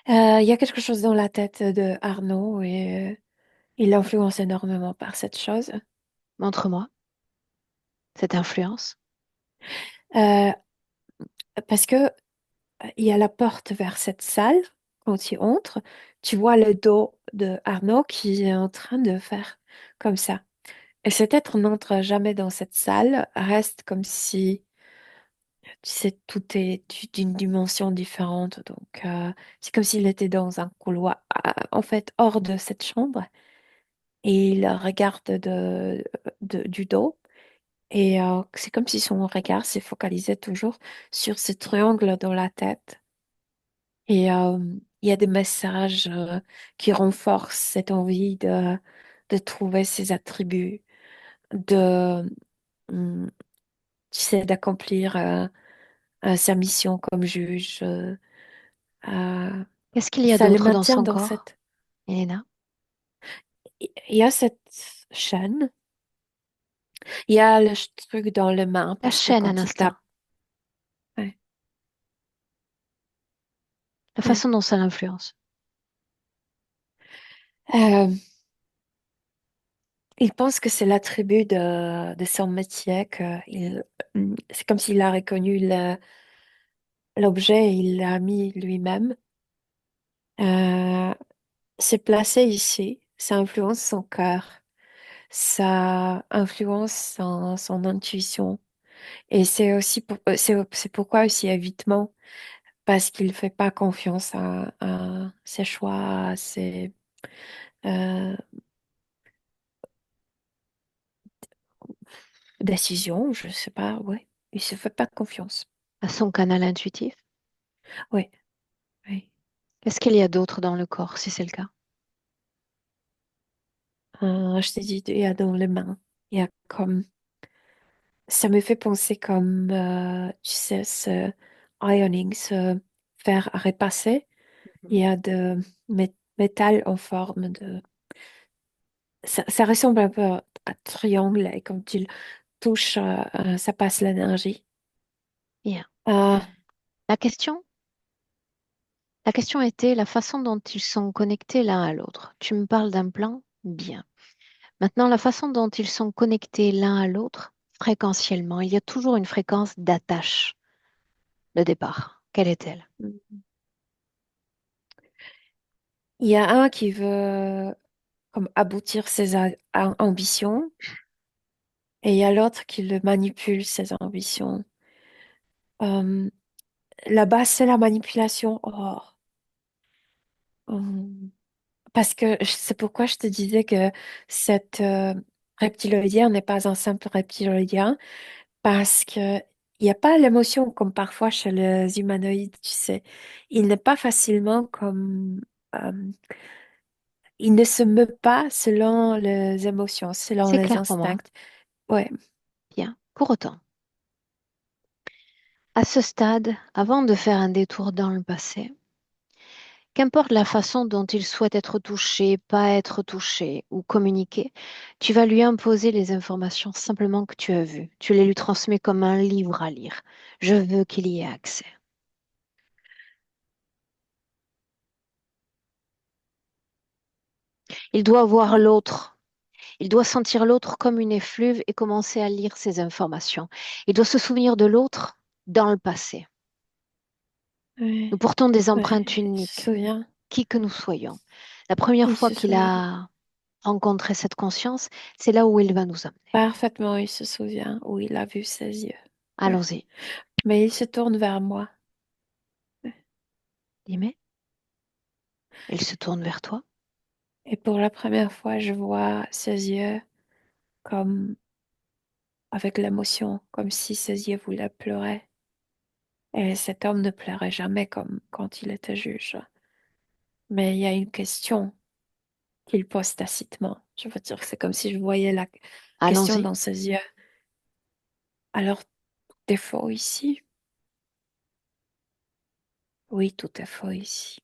Il y a quelque chose dans la tête de Arnaud et il influence énormément par cette chose. Montre-moi cette influence. Euh, Parce que il y a la porte vers cette salle. Quand tu entres, tu vois le dos de Arnaud qui est en train de faire comme ça. Et cet être n'entre jamais dans cette salle, reste comme si, tu sais, tout est d'une dimension différente. Donc, c'est comme s'il était dans un couloir, en fait, hors de cette chambre. Et il regarde du dos. Et c'est comme si son regard s'est focalisé toujours sur ce triangle dans la tête. Et il y a des messages qui renforcent cette envie de trouver ses attributs, de, hum, tu sais, d'accomplir sa mission comme juge. Euh, Qu'est-ce qu'il y a Ça le d'autre dans maintient son dans corps, cette. Elena? Il y a cette chaîne, il y a le truc dans les mains La parce que chaîne, un quand il instant. tape. Ouais, La ouais. façon dont ça l'influence. Euh, il pense que c'est l'attribut de son métier, c'est comme s'il a reconnu l'objet et il l'a mis lui-même. Euh, c'est placé ici, ça influence son cœur, ça influence son intuition. Et c'est pourquoi aussi évitement, parce qu'il fait pas confiance à ses choix, à ses euh, décisions, je sais pas, ouais. Il se fait pas confiance. À son canal intuitif. Oui, oui. Qu'est-ce qu'il y a d'autre dans le corps, si c'est le cas? Je t'ai dit, il y a dans les mains. Il y a comme, ça me fait penser comme, tu sais, ce ironing, ce faire à repasser. Il y a de métal en forme de, ça ressemble un peu à triangle et quand tu le touches, ça passe l'énergie. Bien. Euh, La question, la question était la façon dont ils sont connectés l'un à l'autre. Tu me parles d'un plan? Bien. Maintenant, la façon dont ils sont connectés l'un à l'autre, fréquentiellement, il y a toujours une fréquence d'attache de départ. Quelle est-elle? il y a un qui veut comme aboutir ses ambitions et il y a l'autre qui le manipule, ses ambitions. Euh, la base, c'est la manipulation. Oh. Hum. Parce que c'est pourquoi je te disais que cette reptiloïdien n'est pas un simple reptiloïdien, parce que il n'y a pas l'émotion comme parfois chez les humanoïdes, tu sais. Il n'est pas facilement comme... euh, il ne se meut pas selon les émotions, selon C'est les clair pour moi. instincts. Ouais. Bien. Pour autant, à ce stade, avant de faire un détour dans le passé, qu'importe la façon dont il souhaite être touché, pas être touché ou communiquer, tu vas lui imposer les informations simplement que tu as vues. Tu les lui transmets comme un livre à lire. Je veux qu'il y ait accès. Il doit voir l'autre. Il doit sentir l'autre comme une effluve et commencer à lire ces informations. Il doit se souvenir de l'autre dans le passé. Ouais. Nous portons des Ouais. empreintes Il se uniques, souvient. qui que nous soyons. La première Il fois se qu'il souvient. a rencontré cette conscience, c'est là où il va nous amener. Parfaitement, il se souvient où il a vu ses yeux. Ouais. Allons-y. Mais il se tourne vers moi. Dis-moi. Il se tourne vers toi. Et pour la première fois, je vois ses yeux comme avec l'émotion, comme si ses yeux voulaient pleurer. Et cet homme ne pleurait jamais comme quand il était juge. Mais il y a une question qu'il pose tacitement. Je veux dire, c'est comme si je voyais la question Allons-y. dans ses yeux. Alors, tout est faux ici? Oui, tout est faux ici.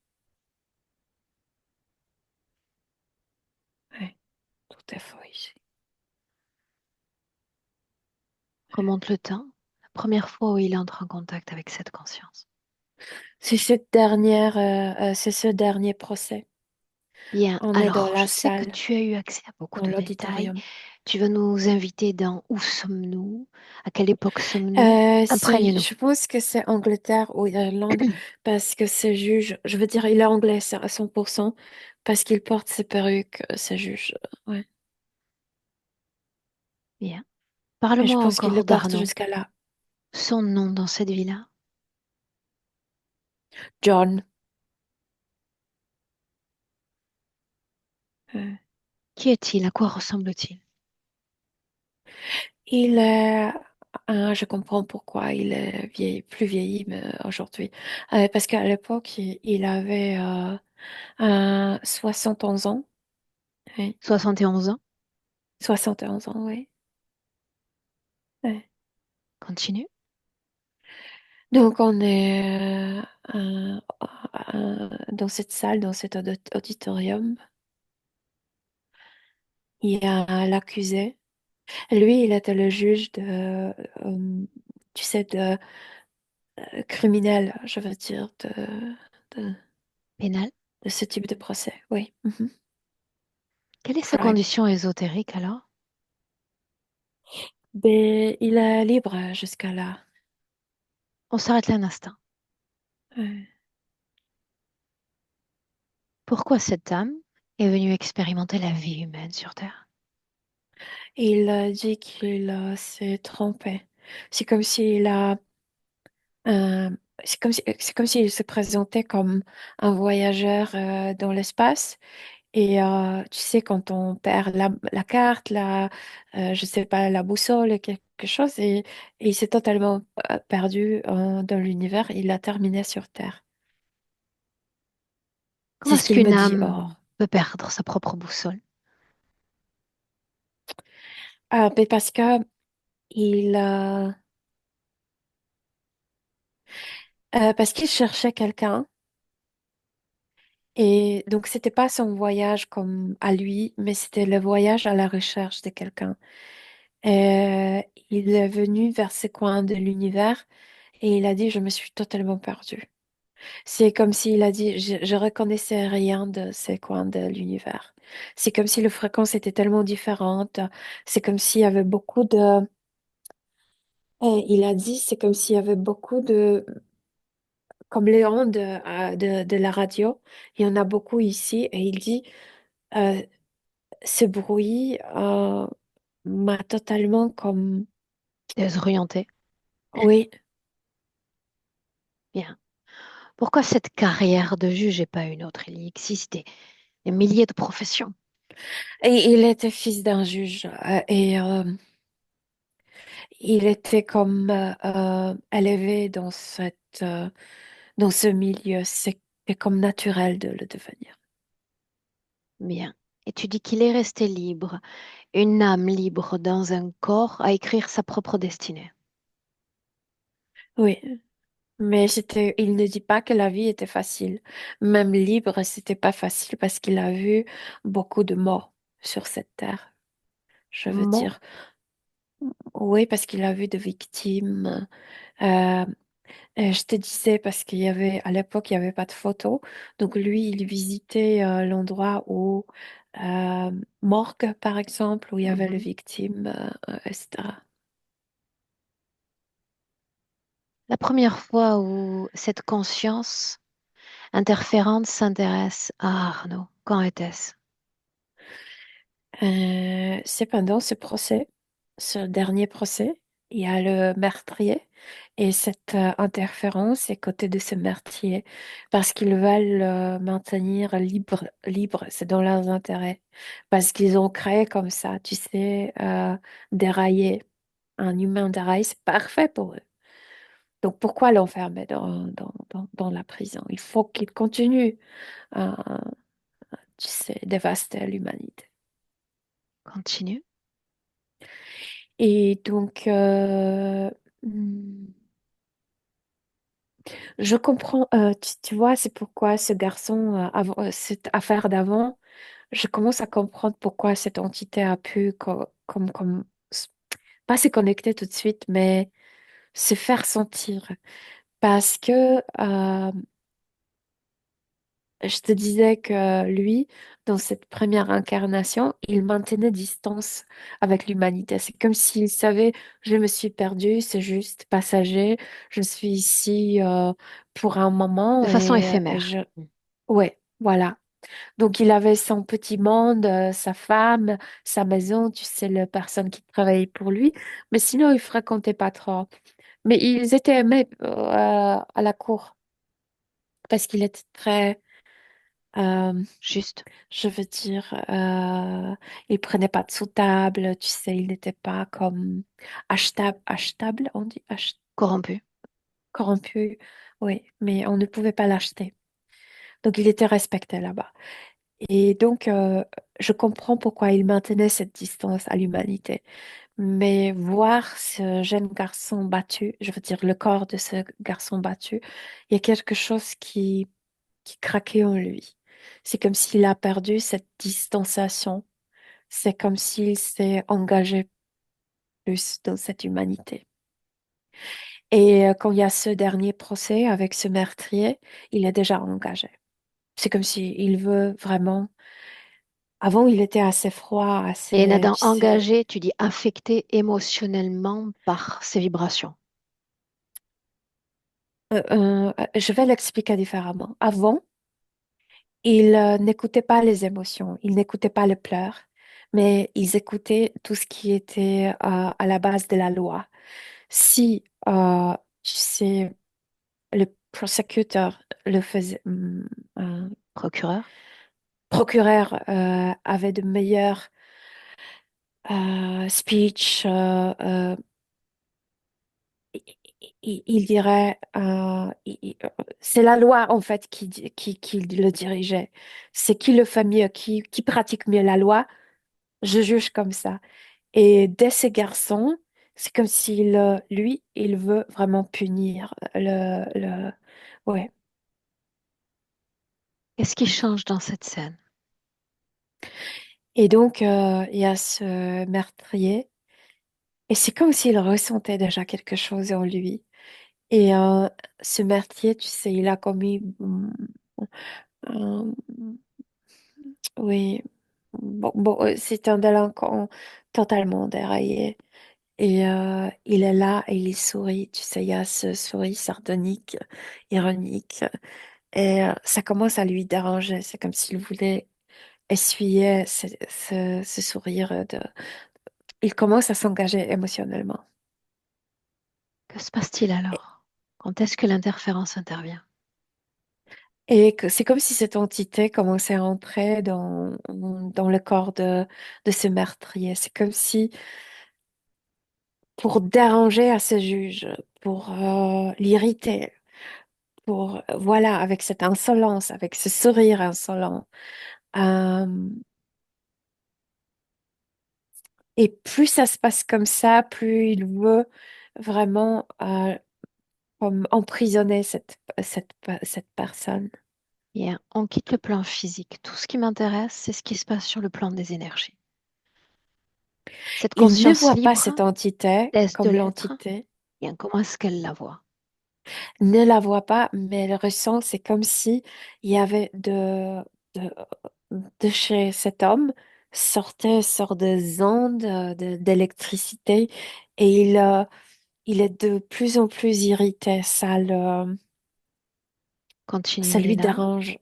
Oui, tout est faux ici. Remonte le temps. La première fois où il entre en contact avec cette conscience. C'est ce dernier procès. Bien. On est dans Alors, je la sais que salle, tu as eu accès à beaucoup dans de détails. l'auditorium. Tu vas nous inviter dans où sommes-nous? À quelle époque sommes-nous? Imprègne-nous. Je pense que c'est Angleterre ou Irlande parce que ce juge, je veux dire, il est anglais ça, à 100% parce qu'il porte ses perruques, ce juge. Ouais. Bien. Et je Parle-moi pense qu'il le encore porte d'Arnaud. jusqu'à là. Son nom dans cette vie-là. John. Euh, Qui est-il? À quoi ressemble-t-il? Il est, je comprends pourquoi il est plus vieilli mais aujourd'hui. Parce qu'à l'époque, il avait 71 ans. Oui. 71 ans. 71 ans, oui. Ouais. Continue. Donc, on est dans cette salle, dans cet auditorium. Il y a l'accusé. Lui, il était le juge tu sais, de criminel, je veux dire, de, Pénal. de ce type de procès. Oui. Mhm. Quelle est sa Crime. condition ésotérique alors? Mais il est libre jusqu'à là. On s'arrête là un instant. Ouais. Pourquoi cette âme est venue expérimenter la vie humaine sur Terre? Il dit qu'il s'est trompé. C'est comme s'il a Euh, c'est comme s'il se présentait comme un voyageur dans l'espace. Et tu sais, quand on perd la carte, je sais pas, la boussole, quelque chose, et il s'est totalement perdu dans l'univers. Il a terminé sur Terre. Comment C'est ce est-ce qu'il qu'une me dit. âme Or, peut perdre sa propre boussole? Mais parce que il, parce qu'il cherchait quelqu'un et donc c'était pas son voyage comme à lui, mais c'était le voyage à la recherche de quelqu'un. Euh, il est venu vers ces coins de l'univers et il a dit, je me suis totalement perdu. C'est comme s'il a dit, je reconnaissais rien de ces coins de l'univers. C'est comme si les fréquences étaient tellement différentes. C'est comme s'il y avait beaucoup de... il a dit, c'est comme s'il y avait beaucoup de... Comme les ondes de la radio, il y en a beaucoup ici. Et il dit, euh, ce bruit m'a totalement comme... Désorienté. Oui. Bien. Pourquoi cette carrière de juge et pas une autre? Il y existe des milliers de professions. Et il était fils d'un juge. Et il était comme élevé dans dans ce milieu. C'est comme naturel de le devenir. Bien. Et tu dis qu'il est resté libre, une âme libre dans un corps à écrire sa propre destinée. Oui, mais il ne dit pas que la vie était facile. Même libre, c'était pas facile parce qu'il a vu beaucoup de morts sur cette terre. Je veux Mort, dire, oui, parce qu'il a vu des victimes. Euh, je te disais parce qu'il y avait, à l'époque, il n'y avait pas de photos. Donc lui, il visitait l'endroit où, euh, morgue, par exemple, où il y avait les mhm. victimes, etc. La première fois où cette conscience interférente s'intéresse à Arnaud, quand était-ce? C'est pendant ce procès, ce dernier procès, il y a le meurtrier et cette interférence est côté de ce meurtrier parce qu'ils veulent maintenir libre, c'est dans leurs intérêts, parce qu'ils ont créé comme ça, tu sais, dérailler, un humain déraillé, c'est parfait pour eux. Donc pourquoi l'enfermer dans la prison? Il faut qu'il continue à, tu sais, dévaster l'humanité. Continue. Et donc, hmm, je comprends, tu vois, c'est pourquoi ce garçon, cette affaire d'avant, je commence à comprendre pourquoi cette entité a pu, pas se connecter tout de suite, mais se faire sentir. Parce que je te disais que lui, dans cette première incarnation, il maintenait distance avec l'humanité. C'est comme s'il savait, je me suis perdu, c'est juste passager, je suis ici pour un moment De façon et éphémère. je... Ouais, voilà. Donc il avait son petit monde, sa femme, sa maison, tu sais, les personnes qui travaillaient pour lui, mais sinon il fréquentait pas trop. Mais ils étaient aimés à la cour parce qu'il était très... euh, Juste, Je veux dire, il prenait pas de sous-table, tu sais, il n'était pas comme achetable, on dit corrompu. corrompu, oui, mais on ne pouvait pas l'acheter. Donc il était respecté là-bas. Et donc, je comprends pourquoi il maintenait cette distance à l'humanité. Mais voir ce jeune garçon battu, je veux dire le corps de ce garçon battu, il y a quelque chose qui craquait en lui. C'est comme s'il a perdu cette distanciation. C'est comme s'il s'est engagé plus dans cette humanité. Et quand il y a ce dernier procès avec ce meurtrier, il est déjà engagé. C'est comme s'il veut vraiment... Avant, il était assez froid, Et assez, Nadan, tu sais... engagé, tu dis affecté émotionnellement par ces vibrations. je vais l'expliquer différemment. Avant, il n'écoutait pas les émotions, il n'écoutait pas les pleurs, mais ils écoutaient tout ce qui était à la base de la loi. Si, tu sais, le prosecutor le faisait, Procureur, procureur avait de meilleurs speech, il dirait, c'est la loi en fait qui le dirigeait. C'est qui le fait mieux, qui pratique mieux la loi, je juge comme ça. Et dès ces garçons, c'est comme s'il, lui, il veut vraiment punir ouais. Qu'est-ce qui change dans cette scène? Et donc, il y a ce meurtrier, et c'est comme s'il ressentait déjà quelque chose en lui. Et ce meurtrier, tu sais, il a commis, euh, oui, c'est un délinquant totalement déraillé. Et il est là et il sourit, tu sais, il y a ce sourire sardonique, ironique. Et ça commence à lui déranger. C'est comme s'il voulait essuyer ce sourire de... Il commence à s'engager émotionnellement. Que se passe-t-il alors? Quand est-ce que l'interférence intervient? Et que c'est comme si cette entité commençait à entrer dans le corps de ce meurtrier. C'est comme si, pour déranger à ce juge, pour l'irriter, pour, voilà, avec cette insolence, avec ce sourire insolent. Euh, et plus ça se passe comme ça, plus il veut vraiment comme emprisonner cette personne. Bien, on quitte le plan physique. Tout ce qui m'intéresse, c'est ce qui se passe sur le plan des énergies. Cette Il ne conscience voit pas libre cette entité cesse de comme l'être. l'entité, Bien, comment est-ce qu'elle la voit? ne la voit pas, mais elle ressent, c'est comme si il y avait de, de chez cet homme sortait une sorte de ondes d'électricité et il est de plus en plus irrité. Continue, Ça lui Milena. dérange.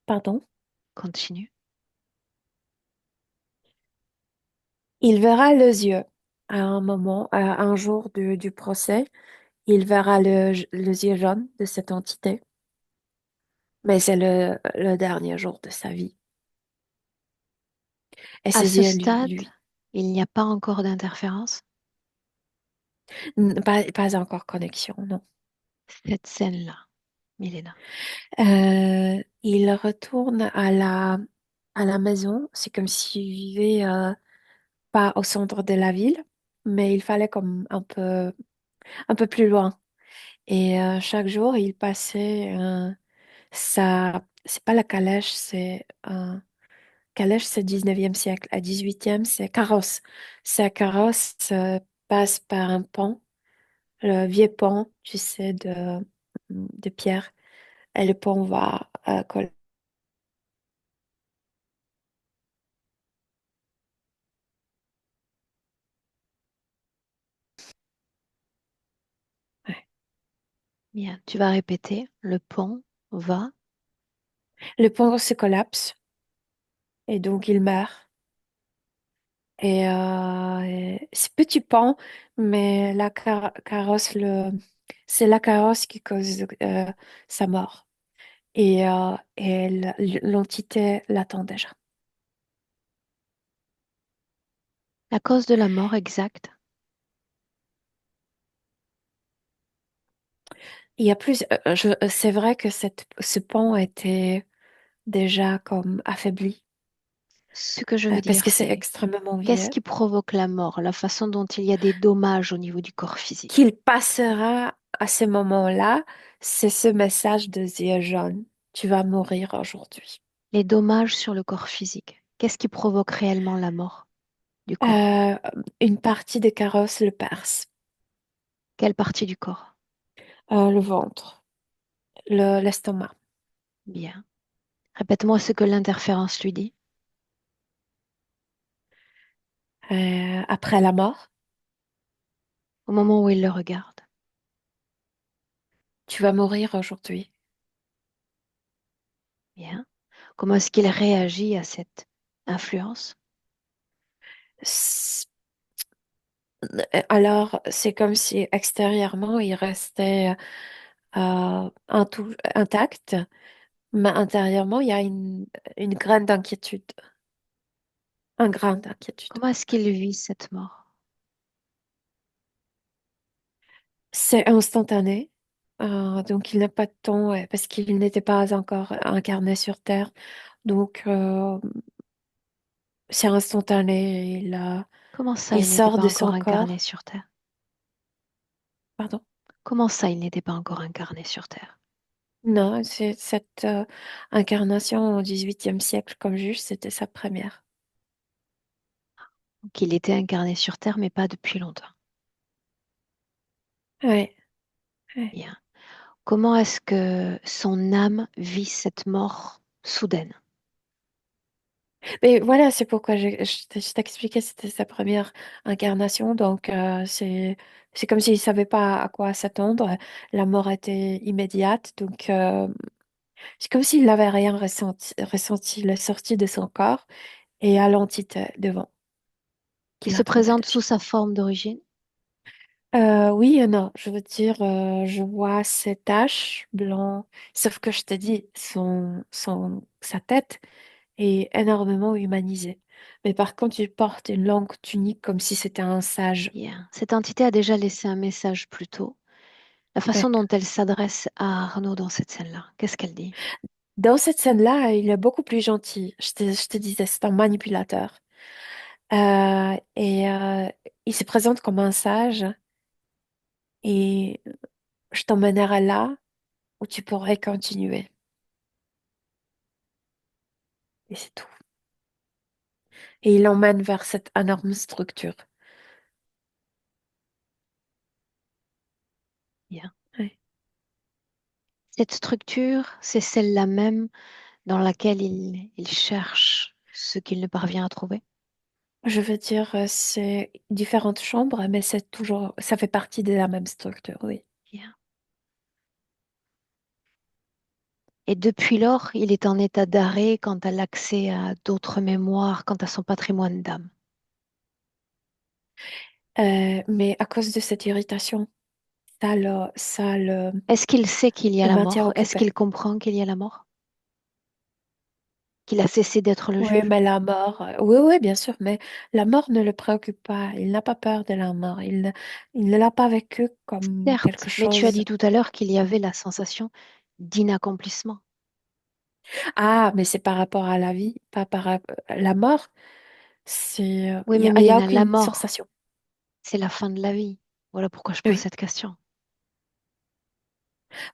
Pardon. Continue. Il verra les yeux à un moment, à un jour du procès. Il verra les yeux jaunes de cette entité. Mais c'est le dernier jour de sa vie. Et À ses ce yeux, stade, il n'y a pas encore d'interférence. pas encore connexion, non. Cette scène-là, Milena. Il retourne à la maison. C'est comme s'il vivait pas au centre de la ville, mais il fallait comme un peu plus loin. Et chaque jour, il passait c'est pas la calèche, c'est calèche, c'est 19e siècle. À 18e, c'est carrosse. Sa carrosse passe par un pont, le vieux pont, tu sais, de pierre. Et le pont va coller. Ouais. Bien, tu vas répéter. Le pont va. Le pont se collapse et donc il meurt. Et c'est petit pont, mais carrosse, c'est la carrosse qui cause sa mort. Et l'entité l'attend déjà. La cause de la mort exacte. Il y a plus, c'est vrai que ce pont était déjà comme affaibli, Ce que je veux parce dire, que c'est c'est extrêmement qu'est-ce vieux, qui provoque la mort, la façon dont il y a des dommages au niveau du corps physique. qu'il passera à ce moment-là, c'est ce message de yeux jaunes. Tu vas mourir aujourd'hui. Les dommages sur le corps physique. Qu'est-ce qui provoque réellement la mort du corps? Euh, une partie des carrosses le perce. Quelle partie du corps? Le ventre, l'estomac. Bien. Répète-moi ce que l'interférence lui dit. Après la mort, Au moment où il le regarde. tu vas mourir aujourd'hui. Bien. Comment est-ce qu'il réagit à cette influence? S- Alors, c'est comme si extérieurement, il restait un tout intact, mais intérieurement, il y a une graine d'inquiétude, un grain d'inquiétude. Comment est-ce qu'il vit cette mort? C'est instantané, donc il n'a pas de temps parce qu'il n'était pas encore incarné sur Terre. Donc, c'est instantané. Comment ça, Il il n'était sort pas de encore son incarné corps. sur Terre? Pardon. Comment ça, il n'était pas encore incarné sur Terre? Non, c'est cette incarnation au XVIIIe siècle comme juge, c'était sa première. Donc, il était incarné sur Terre, mais pas depuis longtemps. Ouais, ouais. Bien. Comment est-ce que son âme vit cette mort soudaine? Mais voilà, c'est pourquoi je t'expliquais, c'était sa première incarnation, donc c'est comme s'il savait pas à quoi s'attendre. La mort était immédiate, donc c'est comme s'il n'avait rien ressenti. Il est sorti de son corps et à l'entité devant, Il qu'il se attendait présente déjà. sous sa forme d'origine. Oui et non, je veux dire, je vois ces taches blancs, sauf que je te dis, sa tête est énormément humanisée. Mais par contre, il porte une longue tunique comme si c'était un sage. Bien. Cette entité a déjà laissé un message plus tôt. La façon Ouais. dont elle s'adresse à Arnaud dans cette scène-là, qu'est-ce qu'elle dit? Dans cette scène-là, il est beaucoup plus gentil. Je te disais, c'est un manipulateur. Et il se présente comme un sage et je t'emmènerai là où tu pourrais continuer. Et c'est tout. Et il l'emmène vers cette énorme structure. Bien. Ouais. Cette structure, c'est celle-là même dans laquelle il cherche ce qu'il ne parvient à trouver. Je veux dire, c'est différentes chambres, mais c'est toujours, ça fait partie de la même structure, oui. Bien. Et depuis lors, il est en état d'arrêt quant à l'accès à d'autres mémoires, quant à son patrimoine d'âme. Mais à cause de cette irritation, ça Est-ce qu'il sait qu'il y a le la maintient mort? Est-ce occupé. qu'il comprend qu'il y a la mort? Qu'il a cessé d'être le Oui, juge? mais la mort, oui, oui, bien sûr, mais la mort ne le préoccupe pas. Il n'a pas peur de la mort. Il ne l'a pas vécu comme Certes, quelque mais tu as chose. dit tout à l'heure qu'il y avait la sensation d'inaccomplissement. Ah, mais c'est par rapport à la vie, pas la mort. Oui, mais Il y a Mélina, la aucune mort, sensation. c'est la fin de la vie. Voilà pourquoi je pose Oui, cette question.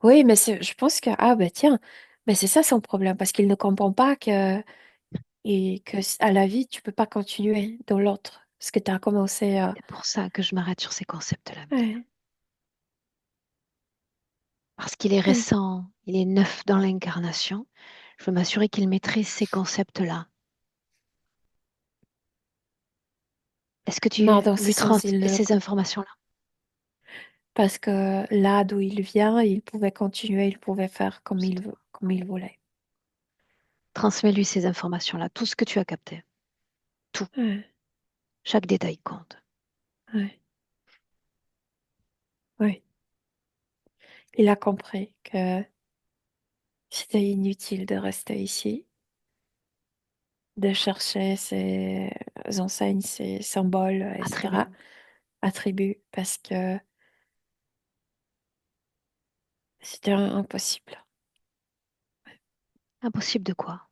oui, mais je pense que ah ben tiens, mais c'est ça son problème parce qu'il ne comprend pas à la vie tu peux pas continuer dans l'autre parce que tu as commencé. C'est pour ça que je m'arrête sur ces concepts-là, Mélina. Ouais, Parce qu'il est ouais. récent, il est neuf dans l'incarnation. Je veux m'assurer qu'il maîtrise ces concepts-là. Est-ce que Non, tu dans ce lui sens, transmets ces informations-là? parce que là d'où il vient, il pouvait continuer, il pouvait faire comme il voulait. Transmets-lui ces informations-là, tout ce que tu as capté. Tout. Ouais, Chaque détail compte. ouais, ouais. Il a compris que c'était inutile de rester ici, de chercher ses enseignes, ses symboles, etc., Attribut. attributs, parce que c'était impossible. Impossible de quoi?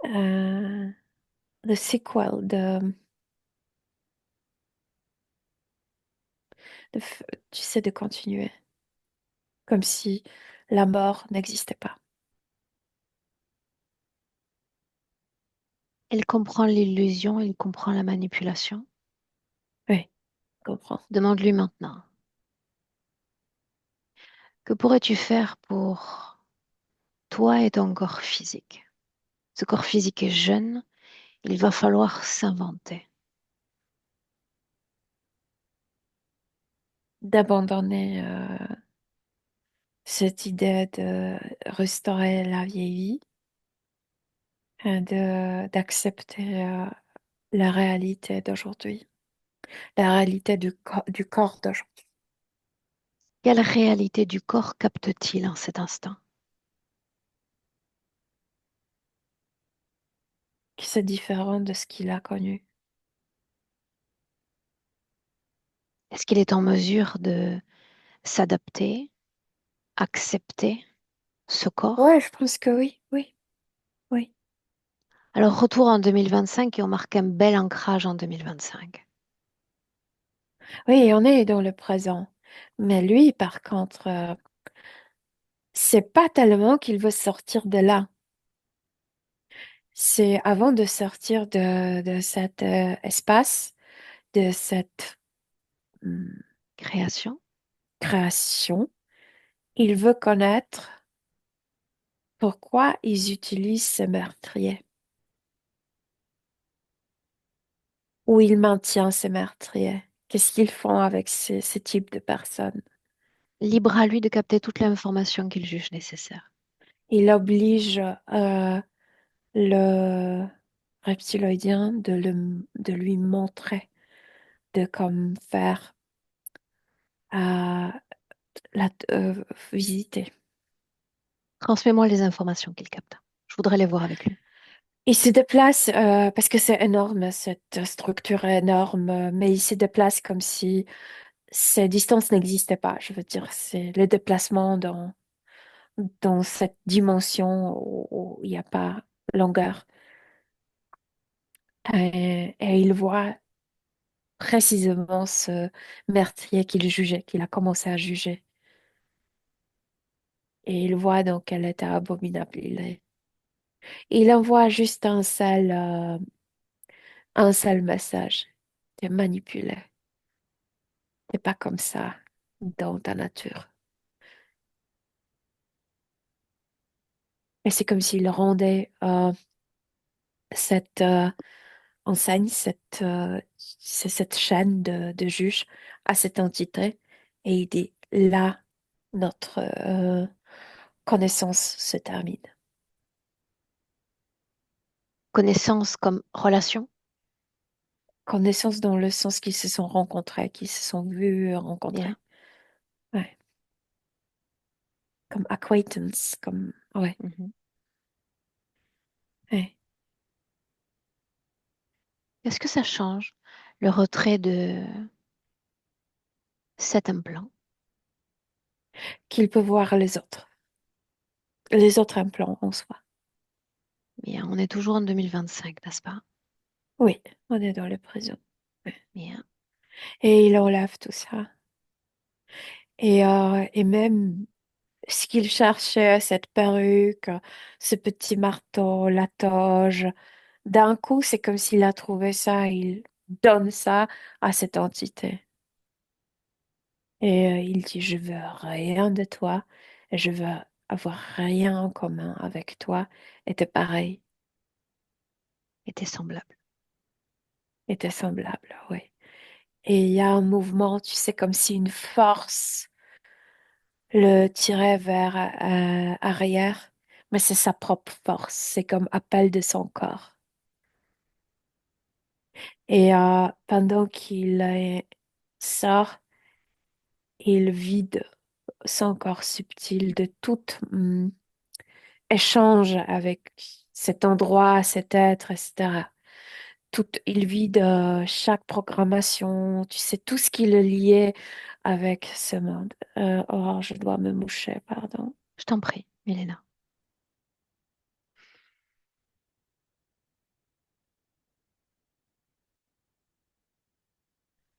Euh, le sequel tu sais, de continuer, comme si la mort n'existait pas. Il comprend l'illusion, il comprend la manipulation. Oui, je comprends. Demande-lui maintenant. Que pourrais-tu faire pour toi et ton corps physique? Ce corps physique est jeune, il va falloir s'inventer. D'abandonner cette idée de restaurer la vieille vie, d'accepter la réalité d'aujourd'hui, la réalité du corps d'aujourd'hui, Quelle réalité du corps capte-t-il en cet instant? qui c'est différent de ce qu'il a connu. Est-ce qu'il est en mesure de s'adapter, accepter ce Ouais, corps? je pense que oui, oui, oui. Alors, retour en 2025 et on marque un bel ancrage en 2025. Oui, on est dans le présent. Mais lui, par contre, c'est pas tellement qu'il veut sortir de là. C'est avant de sortir de cet espace, de cette hum, Création. création, il veut connaître pourquoi ils utilisent ce meurtrier, où ils maintiennent ces meurtriers. Qu'est-ce qu'ils font avec ce type de personnes? Libre à lui de capter toute l'information qu'il juge nécessaire. Il oblige le reptiloïdien de lui montrer, de comme faire à la visiter. Transmets-moi les informations qu'il capte. Je voudrais les voir avec lui. Il se déplace parce que c'est énorme, cette structure est énorme, mais il se déplace comme si ces distances n'existaient pas. Je veux dire, c'est le déplacement dans cette dimension où il n'y a pas longueur. Et il voit précisément ce meurtrier qu'il jugeait, qu'il a commencé à juger. Et il voit dans quel état abominable il est. Il envoie juste un seul message. T'es manipulé. T'es pas comme ça dans ta nature. Et c'est comme s'il rendait cette enseigne, cette chaîne de juges à cette entité. Et il dit, là, notre connaissance se termine. Connaissance comme relation. Connaissance dans le sens qu'ils se sont rencontrés, qu'ils se sont vus Bien. rencontrer. Ouais. Comme acquaintance, comme, ouais. Mhm. Ouais. Est-ce que ça change le retrait de cet implant? Qu'il peut voir les autres implants en soi. Bien, on est toujours en 2025, n'est-ce pas? Oui, on est dans le présent. Ouais. Bien. Et il enlève tout ça. Et même ce qu'il cherchait, cette perruque, ce petit marteau, la toge, d'un coup, c'est comme s'il a trouvé ça, il donne ça à cette entité. Et il dit, je veux rien de toi, je veux avoir rien en commun avec toi, et t'es pareil, Était semblable. et t'es semblable, oui. Et il y a un mouvement, tu sais, comme si une force le tirait vers arrière, mais c'est sa propre force, c'est comme appel de son corps. Et pendant qu'il sort, il vide son corps subtil de tout échange avec cet endroit, cet être, etc. Tout, il vide chaque programmation, tu sais, tout ce qui le liait avec ce monde. Oh, je dois me moucher, pardon. Je t'en prie, Milena.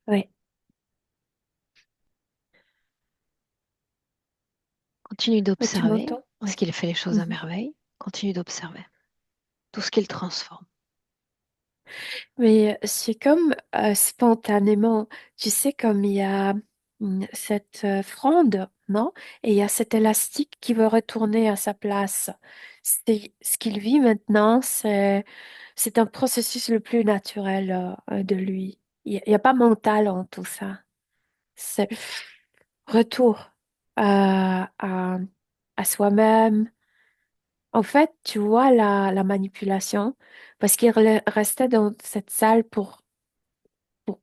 Oui, Continue mais tu d'observer m'entends? parce Oui. qu'il fait les choses à Mhm. merveille. Continue d'observer tout ce qu'il transforme. Mais c'est comme spontanément, tu sais, comme il y a cette fronde, non? Et il y a cet élastique qui veut retourner à sa place. C'est ce qu'il vit maintenant, c'est un processus le plus naturel de lui. Il y a pas mental en tout ça. C'est retour à soi-même. En fait, tu vois la manipulation, parce qu'il restait dans cette salle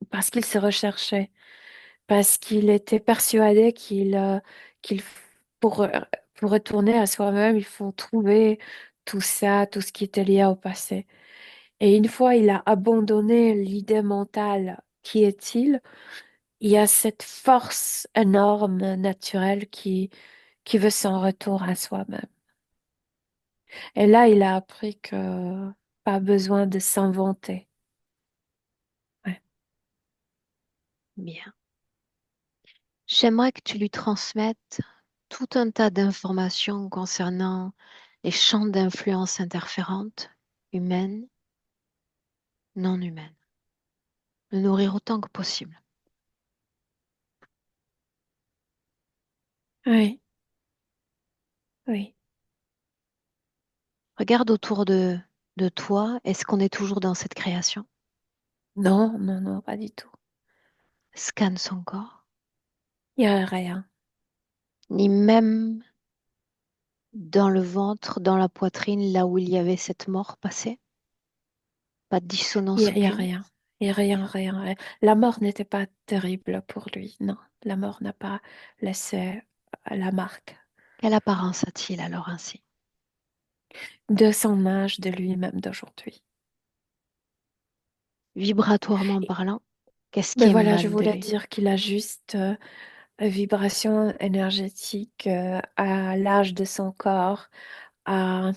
parce qu'il se recherchait, parce qu'il était persuadé qu'il pour, euh, pour retourner à soi-même, il faut trouver tout ça, tout ce qui était lié au passé. Et une fois il a abandonné l'idée mentale, qui est-il? Il y a cette force énorme, naturelle, qui veut son retour à soi-même. Et là, il a appris que pas besoin de s'inventer. Ouais. Bien. J'aimerais que tu lui transmettes tout un tas d'informations concernant les champs d'influence interférentes, humaines, non humaines. Le nourrir autant que possible. Oui, oui. Regarde autour de toi. Est-ce qu'on est toujours dans cette création? Non, non, non, pas du tout. Scanne son corps. Il n'y a rien. Ni même dans le ventre, dans la poitrine, là où il y avait cette mort passée. Pas de dissonance Il y a aucune. rien. Il n'y a rien, rien, rien. La mort n'était pas terrible pour lui. Non, la mort n'a pas laissé la marque Quelle apparence a-t-il alors ainsi? de son âge, de lui-même d'aujourd'hui. Vibratoirement parlant, qu'est-ce qui Mais voilà, je émane de voulais lui? dire qu'il a juste vibration énergétique à l'âge de son corps, à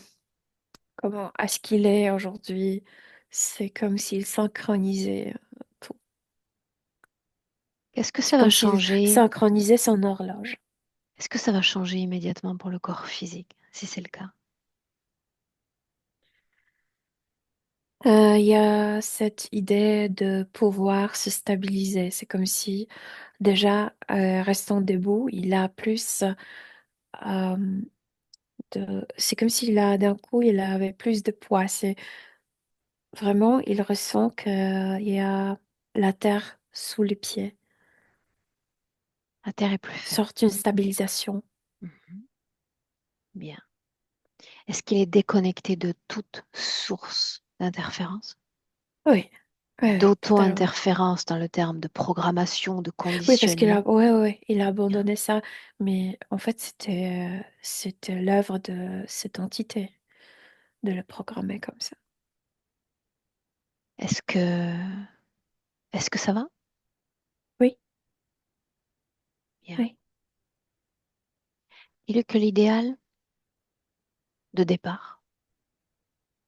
à ce qu'il est aujourd'hui. C'est comme s'il synchronisait tout. Qu'est-ce que C'est ça va comme s'il changer? synchronisait son horloge. Est-ce que ça va changer immédiatement pour le corps physique, si c'est le cas? Il y a cette idée de pouvoir se stabiliser. C'est comme si déjà, restant debout, il a plus euh, c'est comme s'il a d'un coup, il avait plus de poids. C'est vraiment, il ressent qu'il y a la terre sous les pieds. La Terre est plus ferme. Sorte une stabilisation. Mhm. Bien. Est-ce qu'il est déconnecté de toute source d'interférence? Oui, oui, oui, totalement. D'auto-interférence dans le terme de programmation, de Oui, parce qu'il a, conditionnement? ouais, ouais, il a Bien. abandonné ça, mais en fait, c'était l'œuvre de cette entité de le programmer comme ça. Est-ce que, est-ce que ça va? Oui, Bien. oui. Dis-le que l'idéal de départ,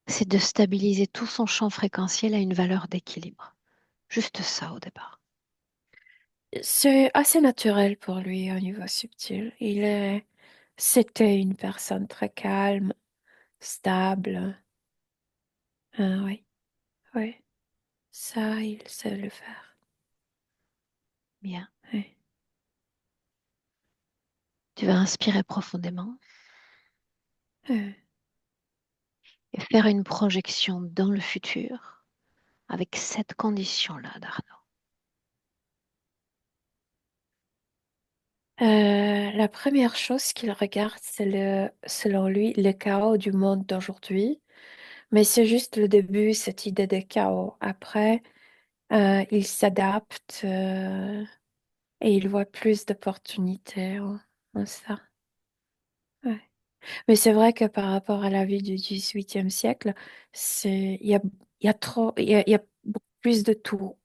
c'est de stabiliser tout son champ fréquentiel à une valeur d'équilibre. Juste ça au départ. C'est assez naturel pour lui au niveau subtil. C'était une personne très calme, stable. Ah, oui, oui. Ça, il sait le faire. Bien. Oui. Tu vas inspirer profondément Euh, et faire une projection dans le futur avec cette condition-là, Darno. la première chose qu'il regarde, c'est selon lui, le chaos du monde d'aujourd'hui. Mais c'est juste le début, cette idée de chaos. Après, il s'adapte et il voit plus d'opportunités en ça. Ouais. Mais c'est vrai que par rapport à la vie du XVIIIe siècle, il y a trop, il y a beaucoup plus de tout.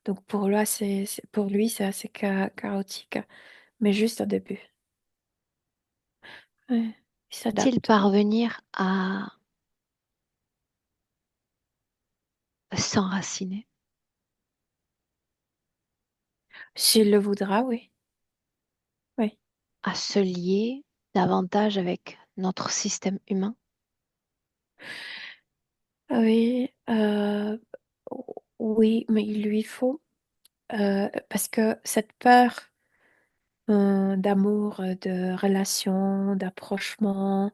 Donc pour lui, pour lui, c'est assez chaotique. Mais juste au début. Ouais. Il Peut-il s'adapte. parvenir à s'enraciner, S'il le voudra, oui. Oui. à se lier davantage avec notre système humain? Oui, oui, mais il lui faut, parce que cette peur d'amour, de relation, d'approchement,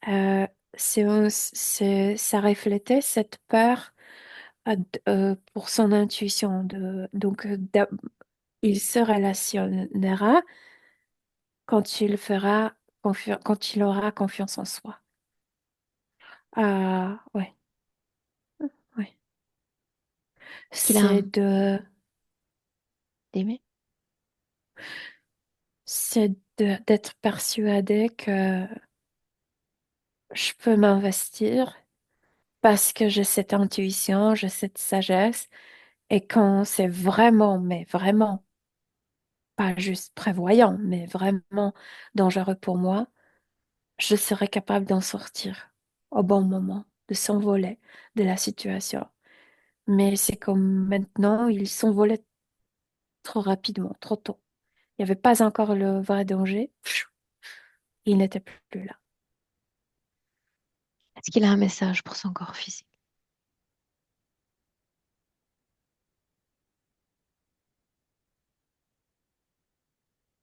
euh, ça reflétait cette peur pour son intuition. Donc, il se relationnera quand il aura confiance en soi. Ah, ouais, ouais. Est-ce qu'il a C'est de, aimé? d'être persuadé que je peux m'investir parce que j'ai cette intuition, j'ai cette sagesse, et quand c'est vraiment, mais vraiment, pas juste prévoyant, mais vraiment dangereux pour moi, je serai capable d'en sortir au bon moment. de s'envoler de la situation. Mais c'est comme maintenant, il s'envolait trop rapidement, trop tôt. Il n'y avait pas encore le vrai danger. Il n'était plus là. Est-ce qu'il a un message pour son corps physique?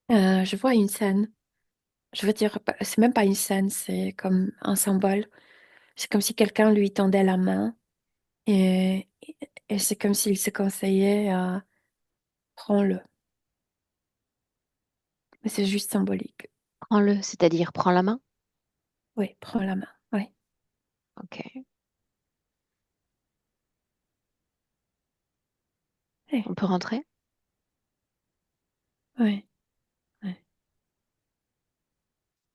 Je vois une scène. Je veux dire, c'est même pas une scène, c'est comme un symbole. C'est comme si quelqu'un lui tendait la main et, et c'est comme s'il se conseillait à prends-le. Mais c'est juste symbolique. Prends-le, c'est-à-dire prends la main. Oui, prends la main. Oui, Ok. oui, On peut rentrer? oui, oui.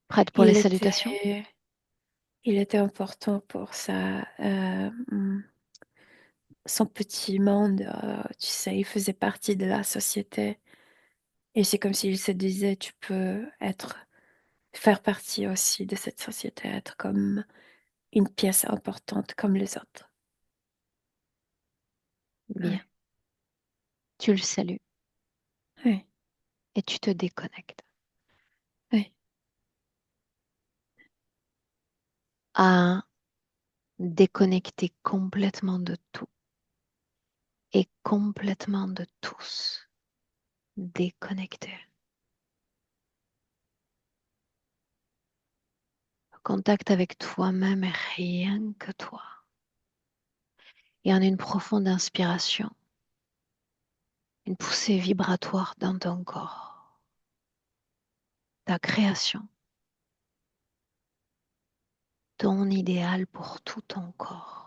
Prête pour les Il salutations? était, il était important pour son petit monde. Tu sais, il faisait partie de la société. Et c'est comme s'il se disait, tu peux faire partie aussi de cette société, être comme une pièce importante comme les autres. Bien. Oui, Tu le salues oui, et tu te déconnectes. oui. À déconnecter complètement de tout et complètement de tous. Déconnecter. Contact avec toi-même et rien que toi. Et en une profonde inspiration, une poussée vibratoire dans ton corps. Ta création, ton idéal pour tout ton corps.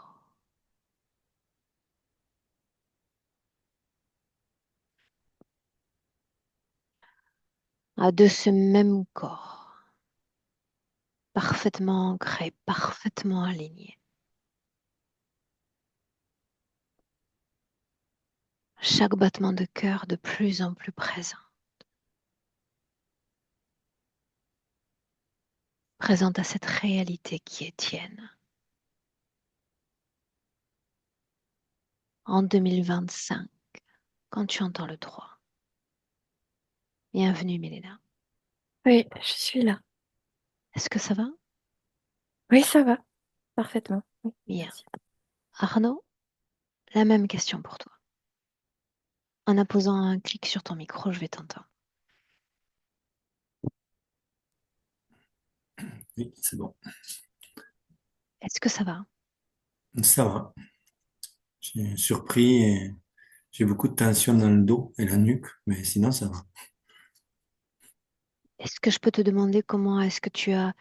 De ce même corps, parfaitement ancré, parfaitement aligné. Chaque battement de cœur de plus en plus présent. Présente à cette réalité qui est tienne. En 2025, quand tu entends le 3. Bienvenue, Milena. Oui, je suis là. Est-ce que ça va? Oui, ça va, parfaitement. Oui, Bien. merci. Arnaud, la même question pour toi. En apposant un clic sur ton micro, je vais t'entendre. Oui, c'est bon. Est-ce que ça va? Ça va. J'ai surpris et j'ai beaucoup de tension dans le dos et la nuque, mais sinon ça va. Est-ce que je peux te demander comment est-ce que tu as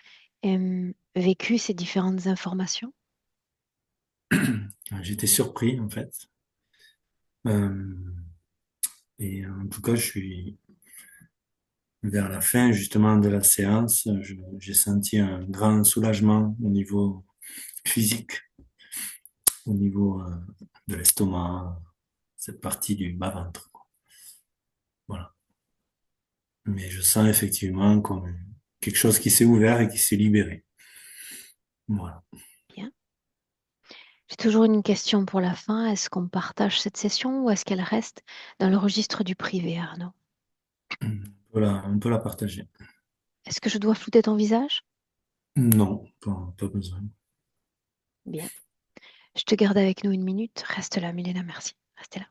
vécu ces différentes informations? J'étais surpris en fait. Euh, et en tout cas, je suis vers la fin justement de la séance, j'ai senti un grand soulagement au niveau physique, au niveau de l'estomac, cette partie du bas-ventre, quoi. Voilà. Mais je sens effectivement comme quelque chose qui s'est ouvert et qui s'est libéré. Voilà. Bien. J'ai toujours une question pour la fin. Est-ce qu'on partage cette session ou est-ce qu'elle reste dans le registre du privé, Arnaud? On peut la partager. Est-ce que je dois flouter ton visage? Non, pas besoin. Bien. Je te garde avec nous une minute. Reste là, Milena, merci. Restez là.